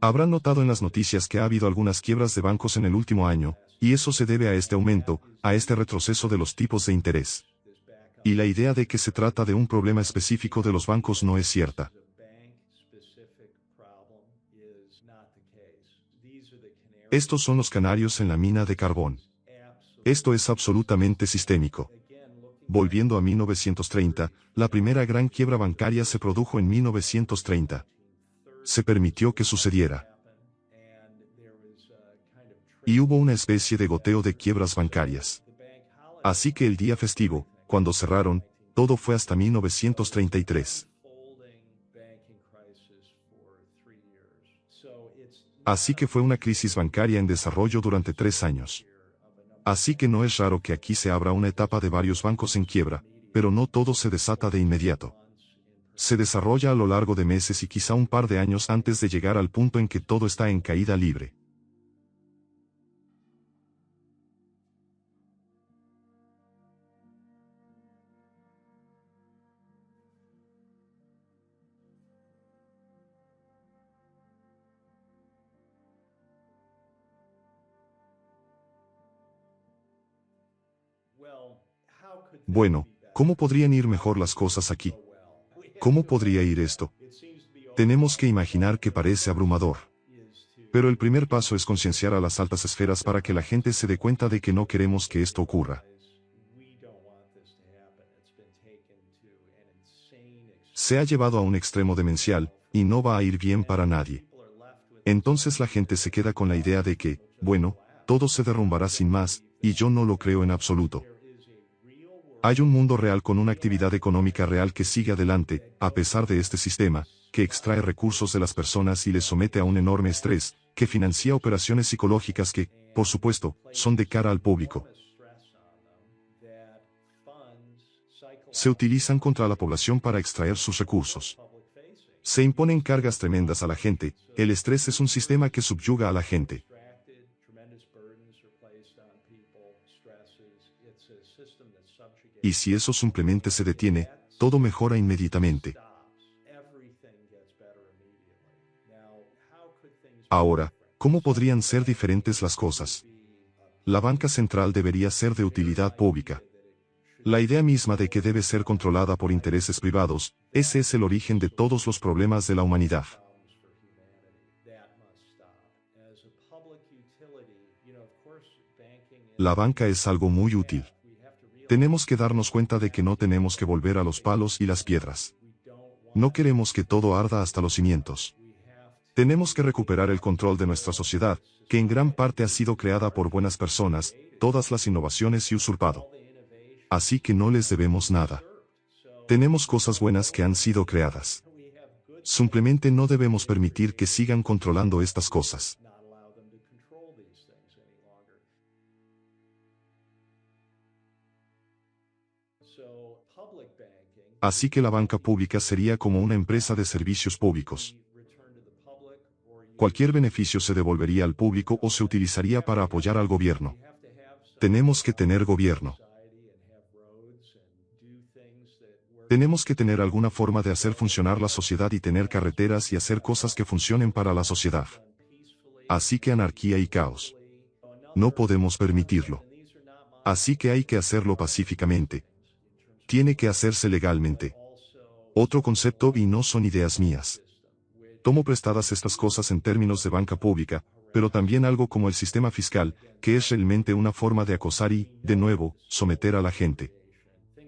Habrán notado en las noticias que ha habido algunas quiebras de bancos en el último año, y eso se debe a este aumento, a este retroceso de los tipos de interés. Y la idea de que se trata de un problema específico de los bancos no es cierta. Estos son los canarios en la mina de carbón. Esto es absolutamente sistémico. Volviendo a 1930, la primera gran quiebra bancaria se produjo en 1930. Se permitió que sucediera. Y hubo una especie de goteo de quiebras bancarias. Así que el día festivo, cuando cerraron, todo fue hasta 1933. Así que fue una crisis bancaria en desarrollo durante 3 años. Así que no es raro que aquí se abra una etapa de varios bancos en quiebra, pero no todo se desata de inmediato. Se desarrolla a lo largo de meses y quizá un par de años antes de llegar al punto en que todo está en caída libre. Bueno, ¿cómo podrían ir mejor las cosas aquí? ¿Cómo podría ir esto? Tenemos que imaginar que parece abrumador. Pero el primer paso es concienciar a las altas esferas para que la gente se dé cuenta de que no queremos que esto ocurra. Se ha llevado a un extremo demencial, y no va a ir bien para nadie. Entonces la gente se queda con la idea de que, bueno, todo se derrumbará sin más, y yo no lo creo en absoluto. Hay un mundo real con una actividad económica real que sigue adelante, a pesar de este sistema, que extrae recursos de las personas y les somete a un enorme estrés, que financia operaciones psicológicas que, por supuesto, son de cara al público. Se utilizan contra la población para extraer sus recursos. Se imponen cargas tremendas a la gente, el estrés es un sistema que subyuga a la gente. Y si eso simplemente se detiene, todo mejora inmediatamente. Ahora, ¿cómo podrían ser diferentes las cosas? La banca central debería ser de utilidad pública. La idea misma de que debe ser controlada por intereses privados, ese es el origen de todos los problemas de la humanidad. La banca es algo muy útil. Tenemos que darnos cuenta de que no tenemos que volver a los palos y las piedras. No queremos que todo arda hasta los cimientos. Tenemos que recuperar el control de nuestra sociedad, que en gran parte ha sido creada por buenas personas, todas las innovaciones y usurpado. Así que no les debemos nada. Tenemos cosas buenas que han sido creadas. Simplemente no debemos permitir que sigan controlando estas cosas. Así que la banca pública sería como una empresa de servicios públicos. Cualquier beneficio se devolvería al público o se utilizaría para apoyar al gobierno. Tenemos que tener gobierno. Tenemos que tener alguna forma de hacer funcionar la sociedad y tener carreteras y hacer cosas que funcionen para la sociedad. Así que anarquía y caos. No podemos permitirlo. Así que hay que hacerlo pacíficamente. Tiene que hacerse legalmente. Otro concepto, y no son ideas mías. Tomo prestadas estas cosas en términos de banca pública, pero también algo como el sistema fiscal, que es realmente una forma de acosar y, de nuevo, someter a la gente.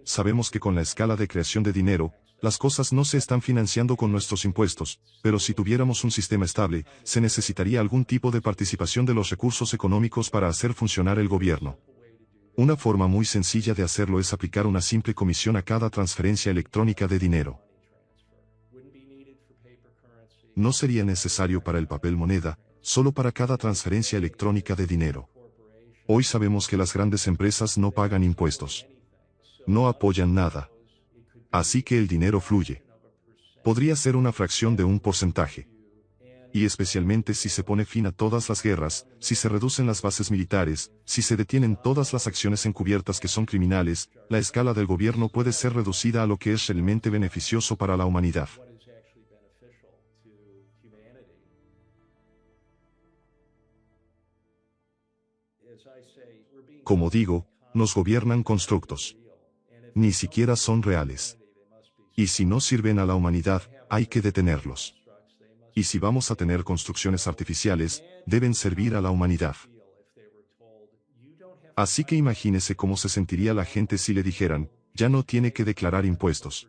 Sabemos que con la escala de creación de dinero, las cosas no se están financiando con nuestros impuestos, pero si tuviéramos un sistema estable, se necesitaría algún tipo de participación de los recursos económicos para hacer funcionar el gobierno. Una forma muy sencilla de hacerlo es aplicar una simple comisión a cada transferencia electrónica de dinero. No sería necesario para el papel moneda, solo para cada transferencia electrónica de dinero. Hoy sabemos que las grandes empresas no pagan impuestos. No apoyan nada. Así que el dinero fluye. Podría ser una fracción de un porcentaje. Y especialmente si se pone fin a todas las guerras, si se reducen las bases militares, si se detienen todas las acciones encubiertas que son criminales, la escala del gobierno puede ser reducida a lo que es realmente beneficioso para la humanidad. Como digo, nos gobiernan constructos. Ni siquiera son reales. Y si no sirven a la humanidad, hay que detenerlos. Y si vamos a tener construcciones artificiales, deben servir a la humanidad. Así que imagínese cómo se sentiría la gente si le dijeran, ya no tiene que declarar impuestos.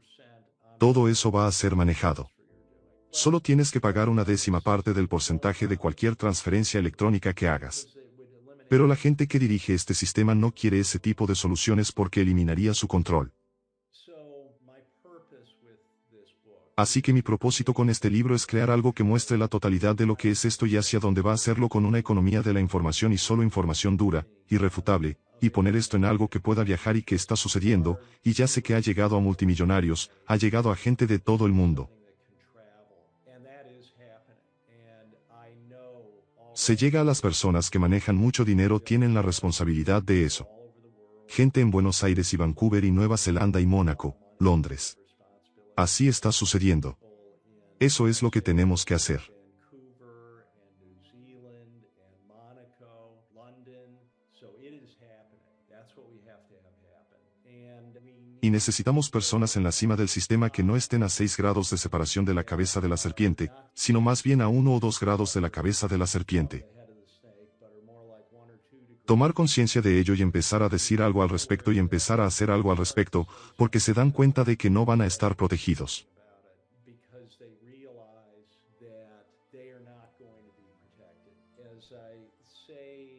Todo eso va a ser manejado. Solo tienes que pagar una décima parte del porcentaje de cualquier transferencia electrónica que hagas. Pero la gente que dirige este sistema no quiere ese tipo de soluciones porque eliminaría su control. Así que mi propósito con este libro es crear algo que muestre la totalidad de lo que es esto y hacia dónde va a hacerlo con una economía de la información y solo información dura, irrefutable, y poner esto en algo que pueda viajar y que está sucediendo, y ya sé que ha llegado a multimillonarios, ha llegado a gente de todo el mundo. Se llega a las personas que manejan mucho dinero, tienen la responsabilidad de eso. Gente en Buenos Aires y Vancouver y Nueva Zelanda y Mónaco, Londres. Así está sucediendo. Eso es lo que tenemos que hacer. Y necesitamos personas en la cima del sistema que no estén a 6 grados de separación de la cabeza de la serpiente, sino más bien a 1 o 2 grados de la cabeza de la serpiente. Tomar conciencia de ello y empezar a decir algo al respecto y empezar a hacer algo al respecto, porque se dan cuenta de que no van a estar protegidos.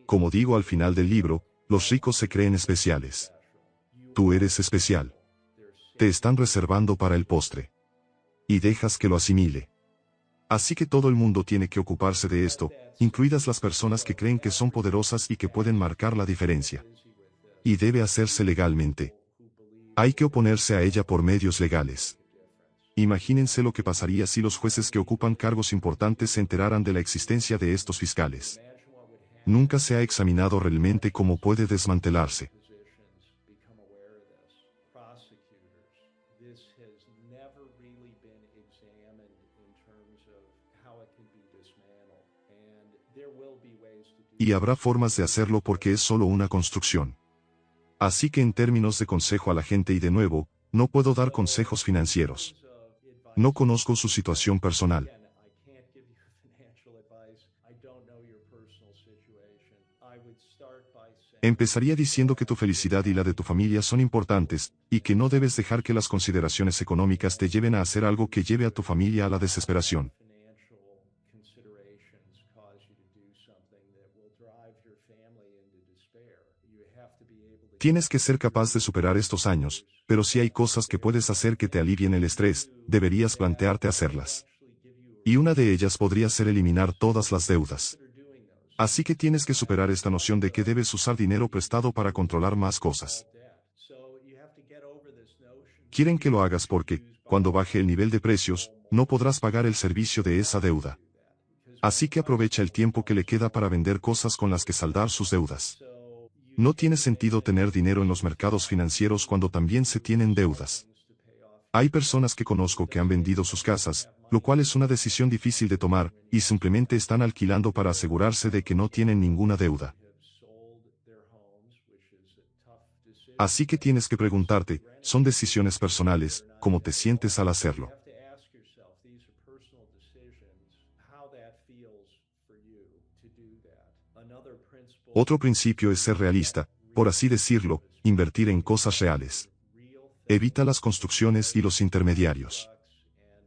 Como digo al final del libro, los ricos se creen especiales. Tú eres especial. Te están reservando para el postre. Y dejas que lo asimile. Así que todo el mundo tiene que ocuparse de esto, incluidas las personas que creen que son poderosas y que pueden marcar la diferencia. Y debe hacerse legalmente. Hay que oponerse a ella por medios legales. Imagínense lo que pasaría si los jueces que ocupan cargos importantes se enteraran de la existencia de estos fiscales. Nunca se ha examinado realmente cómo puede desmantelarse. Y habrá formas de hacerlo porque es solo una construcción. Así que en términos de consejo a la gente y de nuevo, no puedo dar consejos financieros. No conozco su situación personal. Empezaría diciendo que tu felicidad y la de tu familia son importantes, y que no debes dejar que las consideraciones económicas te lleven a hacer algo que lleve a tu familia a la desesperación. Tienes que ser capaz de superar estos años, pero si hay cosas que puedes hacer que te alivien el estrés, deberías plantearte hacerlas. Y una de ellas podría ser eliminar todas las deudas. Así que tienes que superar esta noción de que debes usar dinero prestado para controlar más cosas. Quieren que lo hagas porque, cuando baje el nivel de precios, no podrás pagar el servicio de esa deuda. Así que aprovecha el tiempo que le queda para vender cosas con las que saldar sus deudas. No tiene sentido tener dinero en los mercados financieros cuando también se tienen deudas. Hay personas que conozco que han vendido sus casas, lo cual es una decisión difícil de tomar, y simplemente están alquilando para asegurarse de que no tienen ninguna deuda. Así que tienes que preguntarte, son decisiones personales, cómo te sientes al hacerlo. Otro principio es ser realista, por así decirlo, invertir en cosas reales. Evita las construcciones y los intermediarios.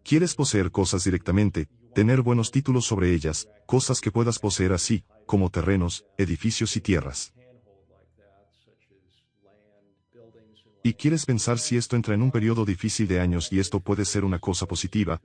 ¿Quieres poseer cosas directamente, tener buenos títulos sobre ellas, cosas que puedas poseer así, como terrenos, edificios y tierras? Y quieres pensar si esto entra en un periodo difícil de años y esto puede ser una cosa positiva.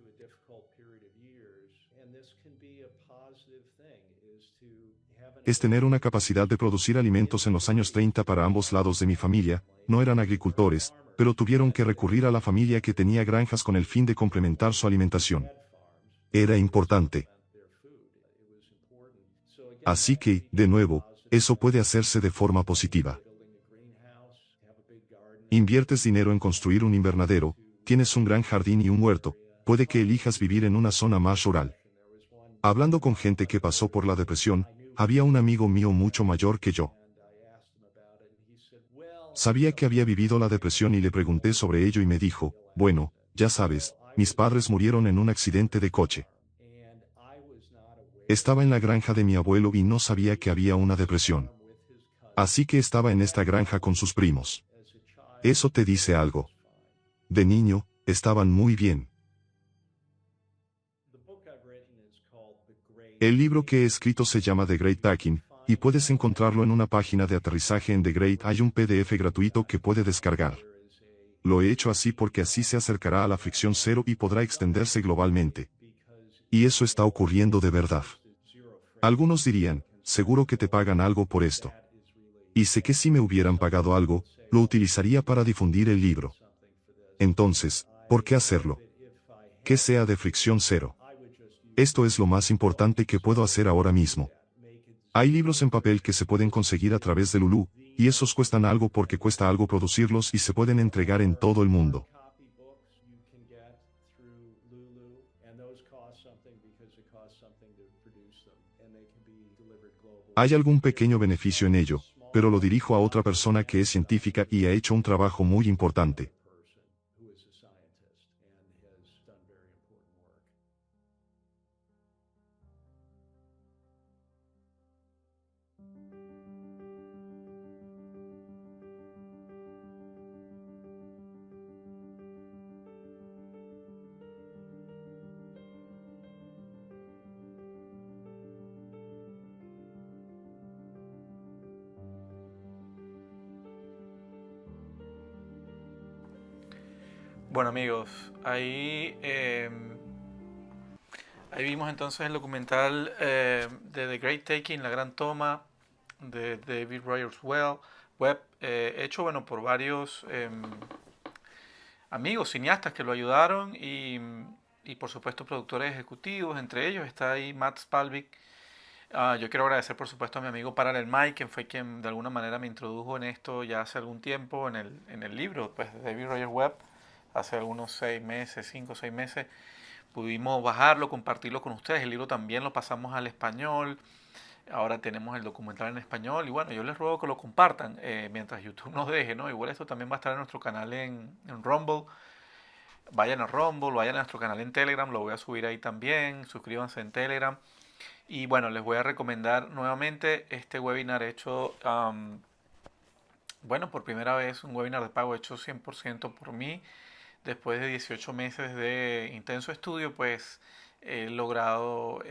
Es tener una capacidad de producir alimentos en los años 30 para ambos lados de mi familia, no eran agricultores, pero tuvieron que recurrir a la familia que tenía granjas con el fin de complementar su alimentación. Era importante. Así que, de nuevo, eso puede hacerse de forma positiva. Inviertes dinero en construir un invernadero, tienes un gran jardín y un huerto, puede que elijas vivir en una zona más rural. Hablando con gente que pasó por la depresión, había un amigo mío mucho mayor que yo. Sabía que había vivido la depresión y le pregunté sobre ello y me dijo, bueno, ya sabes, mis padres murieron en un accidente de coche. Estaba en la granja de mi abuelo y no sabía que había una depresión. Así que estaba en esta granja con sus primos. Eso te dice algo. De niño, estaban muy bien. El libro que he escrito se llama The Great Packing, y puedes encontrarlo en una página de aterrizaje en The Great. Hay un PDF gratuito que puede descargar. Lo he hecho así porque así se acercará a la fricción cero y podrá extenderse globalmente. Y eso está ocurriendo de verdad. Algunos dirían, seguro que te pagan algo por esto. Y sé que si me hubieran pagado algo, lo utilizaría para difundir el libro. Entonces, ¿por qué hacerlo? Que sea de fricción cero. Esto es lo más importante que puedo hacer ahora mismo. Hay libros en papel que se pueden conseguir a través de Lulu, y esos cuestan algo porque cuesta algo producirlos y se pueden entregar en todo el mundo. Hay algún pequeño beneficio en ello, pero lo dirijo a otra persona que es científica y ha hecho un trabajo muy importante.
Bueno amigos, ahí vimos entonces el documental de The Great Taking, La Gran Toma, de David Rogers Webb, hecho bueno por varios amigos, cineastas que lo ayudaron y por supuesto productores ejecutivos, entre ellos está ahí Matt Spalvik. Yo quiero agradecer por supuesto a mi amigo Parallel Mike, quien fue quien de alguna manera me introdujo en esto ya hace algún tiempo en el libro pues, de David Rogers Webb, hace algunos 6 meses, 5 o 6 meses. Pudimos bajarlo, compartirlo con ustedes. El libro también lo pasamos al español. Ahora tenemos el documental en español. Y bueno, yo les ruego que lo compartan mientras YouTube nos deje, ¿no? Igual esto también va a estar en nuestro canal en Rumble. Vayan a Rumble, vayan a nuestro canal en Telegram. Lo voy a subir ahí también. Suscríbanse en Telegram. Y bueno, les voy a recomendar nuevamente este webinar hecho, bueno, por primera vez un webinar de pago hecho 100% por mí. Después de 18 meses de intenso estudio, pues he logrado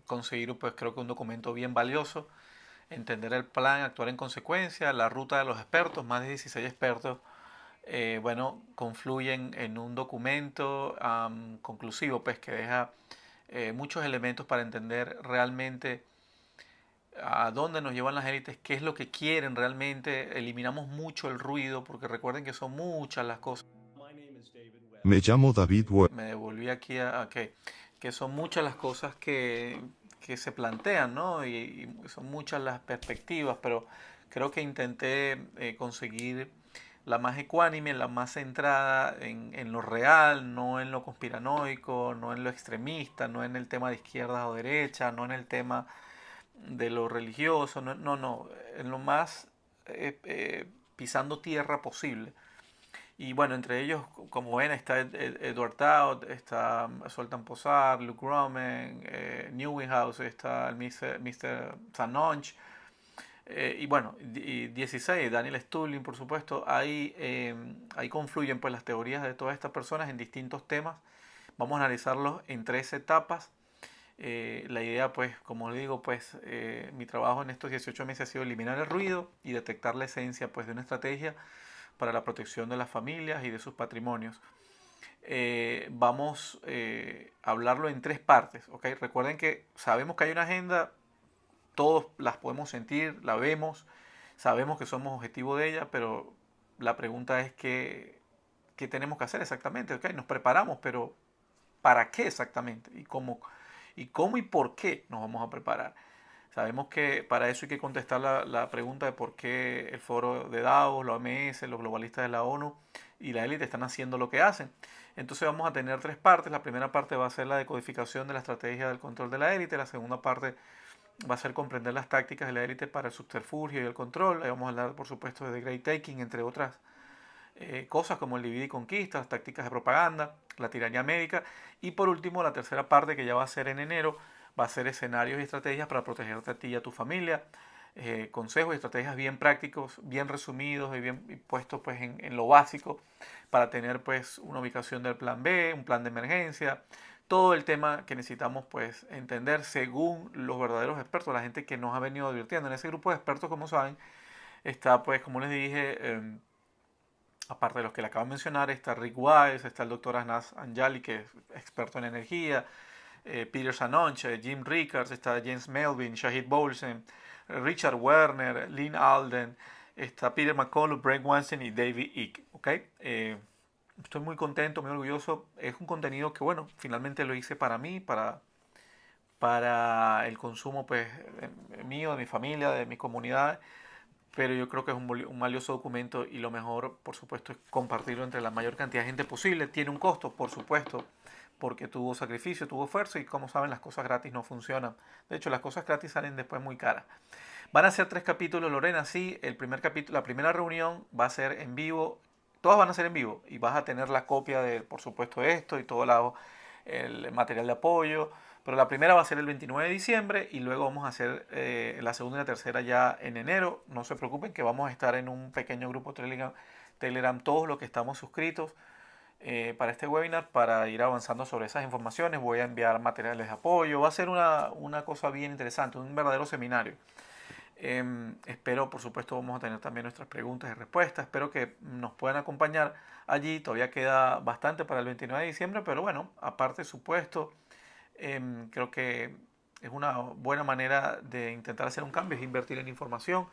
conseguir, pues creo que un documento bien valioso, entender el plan, actuar en consecuencia, la ruta de los expertos, más de 16 expertos, bueno, confluyen en un documento conclusivo, pues que deja muchos elementos para entender realmente a dónde nos llevan las élites, qué es lo que quieren realmente. Eliminamos mucho el ruido, porque recuerden que son muchas las cosas.
Me llamo David Webb.
Me devolví aquí a que son muchas las cosas que se plantean, ¿no? Y son muchas las perspectivas, pero creo que intenté conseguir la más ecuánime, la más centrada en lo real, no en lo conspiranoico, no en lo extremista, no en el tema de izquierda o derecha, no en el tema de lo religioso, no, no, no, en lo más pisando tierra posible. Y bueno, entre ellos, como ven, está Edward Taut, está Zoltán Pozsar, Luke Romen, Newinghouse, está el Mr. Sanonch, y bueno, y 16, Daniel Stulin, por supuesto. Ahí confluyen pues las teorías de todas estas personas en distintos temas. Vamos a analizarlos en 3 etapas. La idea, pues, como le digo, pues, mi trabajo en estos 18 meses ha sido eliminar el ruido y detectar la esencia, pues, de una estrategia para la protección de las familias y de sus patrimonios. Vamos a hablarlo en 3 partes, ¿ok? Recuerden que sabemos que hay una agenda, todos las podemos sentir, la vemos, sabemos que somos objetivo de ella, pero la pregunta es qué tenemos que hacer exactamente, ¿ok? Nos preparamos, pero ¿para qué exactamente? ¿Y cómo y por qué nos vamos a preparar? Sabemos que para eso hay que contestar la pregunta de por qué el foro de Davos, la OMS, los globalistas de la ONU y la élite están haciendo lo que hacen. Entonces vamos a tener 3 partes. La primera parte va a ser la decodificación de la estrategia del control de la élite. La segunda parte va a ser comprender las tácticas de la élite para el subterfugio y el control. Ahí vamos a hablar, por supuesto, de The Great Taking, entre otras cosas como el divide y conquista, las tácticas de propaganda, la tiranía médica. Y por último, la tercera parte, que ya va a ser en enero, va a ser escenarios y estrategias para protegerte a ti y a tu familia. Consejos y estrategias bien prácticos, bien resumidos y bien puestos pues, en lo básico para tener pues, una ubicación del plan B, un plan de emergencia, todo el tema que necesitamos pues, entender según los verdaderos expertos, la gente que nos ha venido advirtiendo. En ese grupo de expertos, como saben, está, pues, como les dije, aparte de los que le acabo de mencionar, está Rick Wise, está el doctor Anas Anjali, que es experto en energía, Peter Sanonch, Jim Rickards, está James Melvin, Shahid Bolsen, Richard Werner, Lynn Alden, está Peter McCullough, Brent Weinstein y David Icke. ¿Okay? Estoy muy contento, muy orgulloso. Es un contenido que, bueno, finalmente lo hice para mí, para el consumo pues, mío, de mi familia, de mi comunidad. Pero yo creo que es un valioso documento y lo mejor, por supuesto, es compartirlo entre la mayor cantidad de gente posible. Tiene un costo, por supuesto, porque tuvo sacrificio, tuvo esfuerzo y como saben las cosas gratis no funcionan. De hecho, las cosas gratis salen después muy caras. Van a ser 3 capítulos, Lorena, sí. El primer capítulo, la primera reunión va a ser en vivo. Todas van a ser en vivo y vas a tener la copia de, por supuesto, esto y todo el material de apoyo. Pero la primera va a ser el 29 de diciembre y luego vamos a hacer la segunda y la tercera ya en enero. No se preocupen que vamos a estar en un pequeño grupo Telegram todos los que estamos suscritos para este webinar para ir avanzando sobre esas informaciones. Voy a enviar materiales de apoyo. Va a ser una cosa bien interesante, un verdadero seminario. Espero, por supuesto, vamos a tener también nuestras preguntas y respuestas. Espero que nos puedan acompañar allí. Todavía queda bastante para el 29 de diciembre, pero bueno, aparte de supuesto, creo que es una buena manera de intentar hacer un cambio, es invertir en información.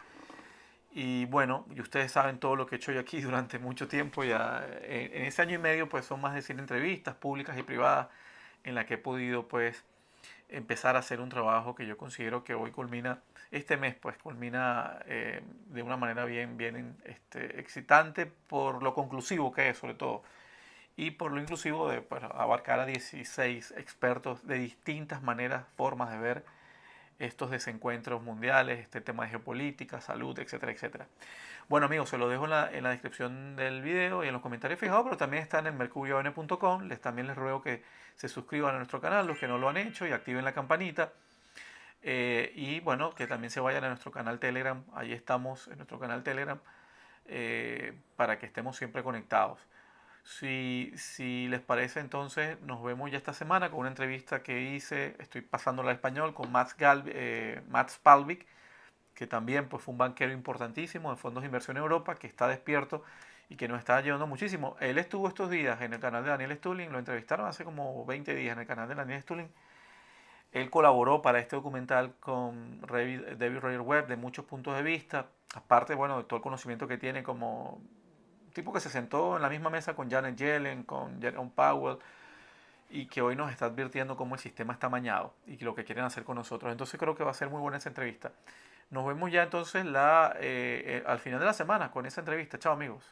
Y bueno, y ustedes saben todo lo que he hecho yo aquí durante mucho tiempo. Ya en ese año y medio pues son más de 100 entrevistas públicas y privadas en las que he podido pues empezar a hacer un trabajo que yo considero que hoy culmina, este mes pues culmina de una manera bien excitante por lo conclusivo que es sobre todo y por lo inclusivo de pues, abarcar a 16 expertos de distintas maneras, formas de ver estos desencuentros mundiales, este tema de geopolítica, salud, etcétera, etcétera. Bueno amigos, se lo dejo en la descripción del video y en los comentarios fijados, pero también está en el mercurion.com. También les ruego que se suscriban a nuestro canal, los que no lo han hecho, y activen la campanita. Y bueno, que también se vayan a nuestro canal Telegram, ahí estamos en nuestro canal Telegram, para que estemos siempre conectados. Si les parece, entonces nos vemos ya esta semana con una entrevista que hice, estoy pasándola al español, con Mats Palvik, que también pues, fue un banquero importantísimo de fondos de inversión en Europa, que está despierto y que nos está ayudando muchísimo. Él estuvo estos días en el canal de Daniel Stulin, lo entrevistaron hace como 20 días en el canal de Daniel Stulin. Él colaboró para este documental con David Roger Webb de muchos puntos de vista, aparte bueno, de todo el conocimiento que tiene como tipo que se sentó en la misma mesa con Janet Yellen, con Jerome Powell, y que hoy nos está advirtiendo cómo el sistema está amañado y lo que quieren hacer con nosotros. Entonces creo que va a ser muy buena esa entrevista. Nos vemos ya entonces al final de la semana con esa entrevista. Chao amigos.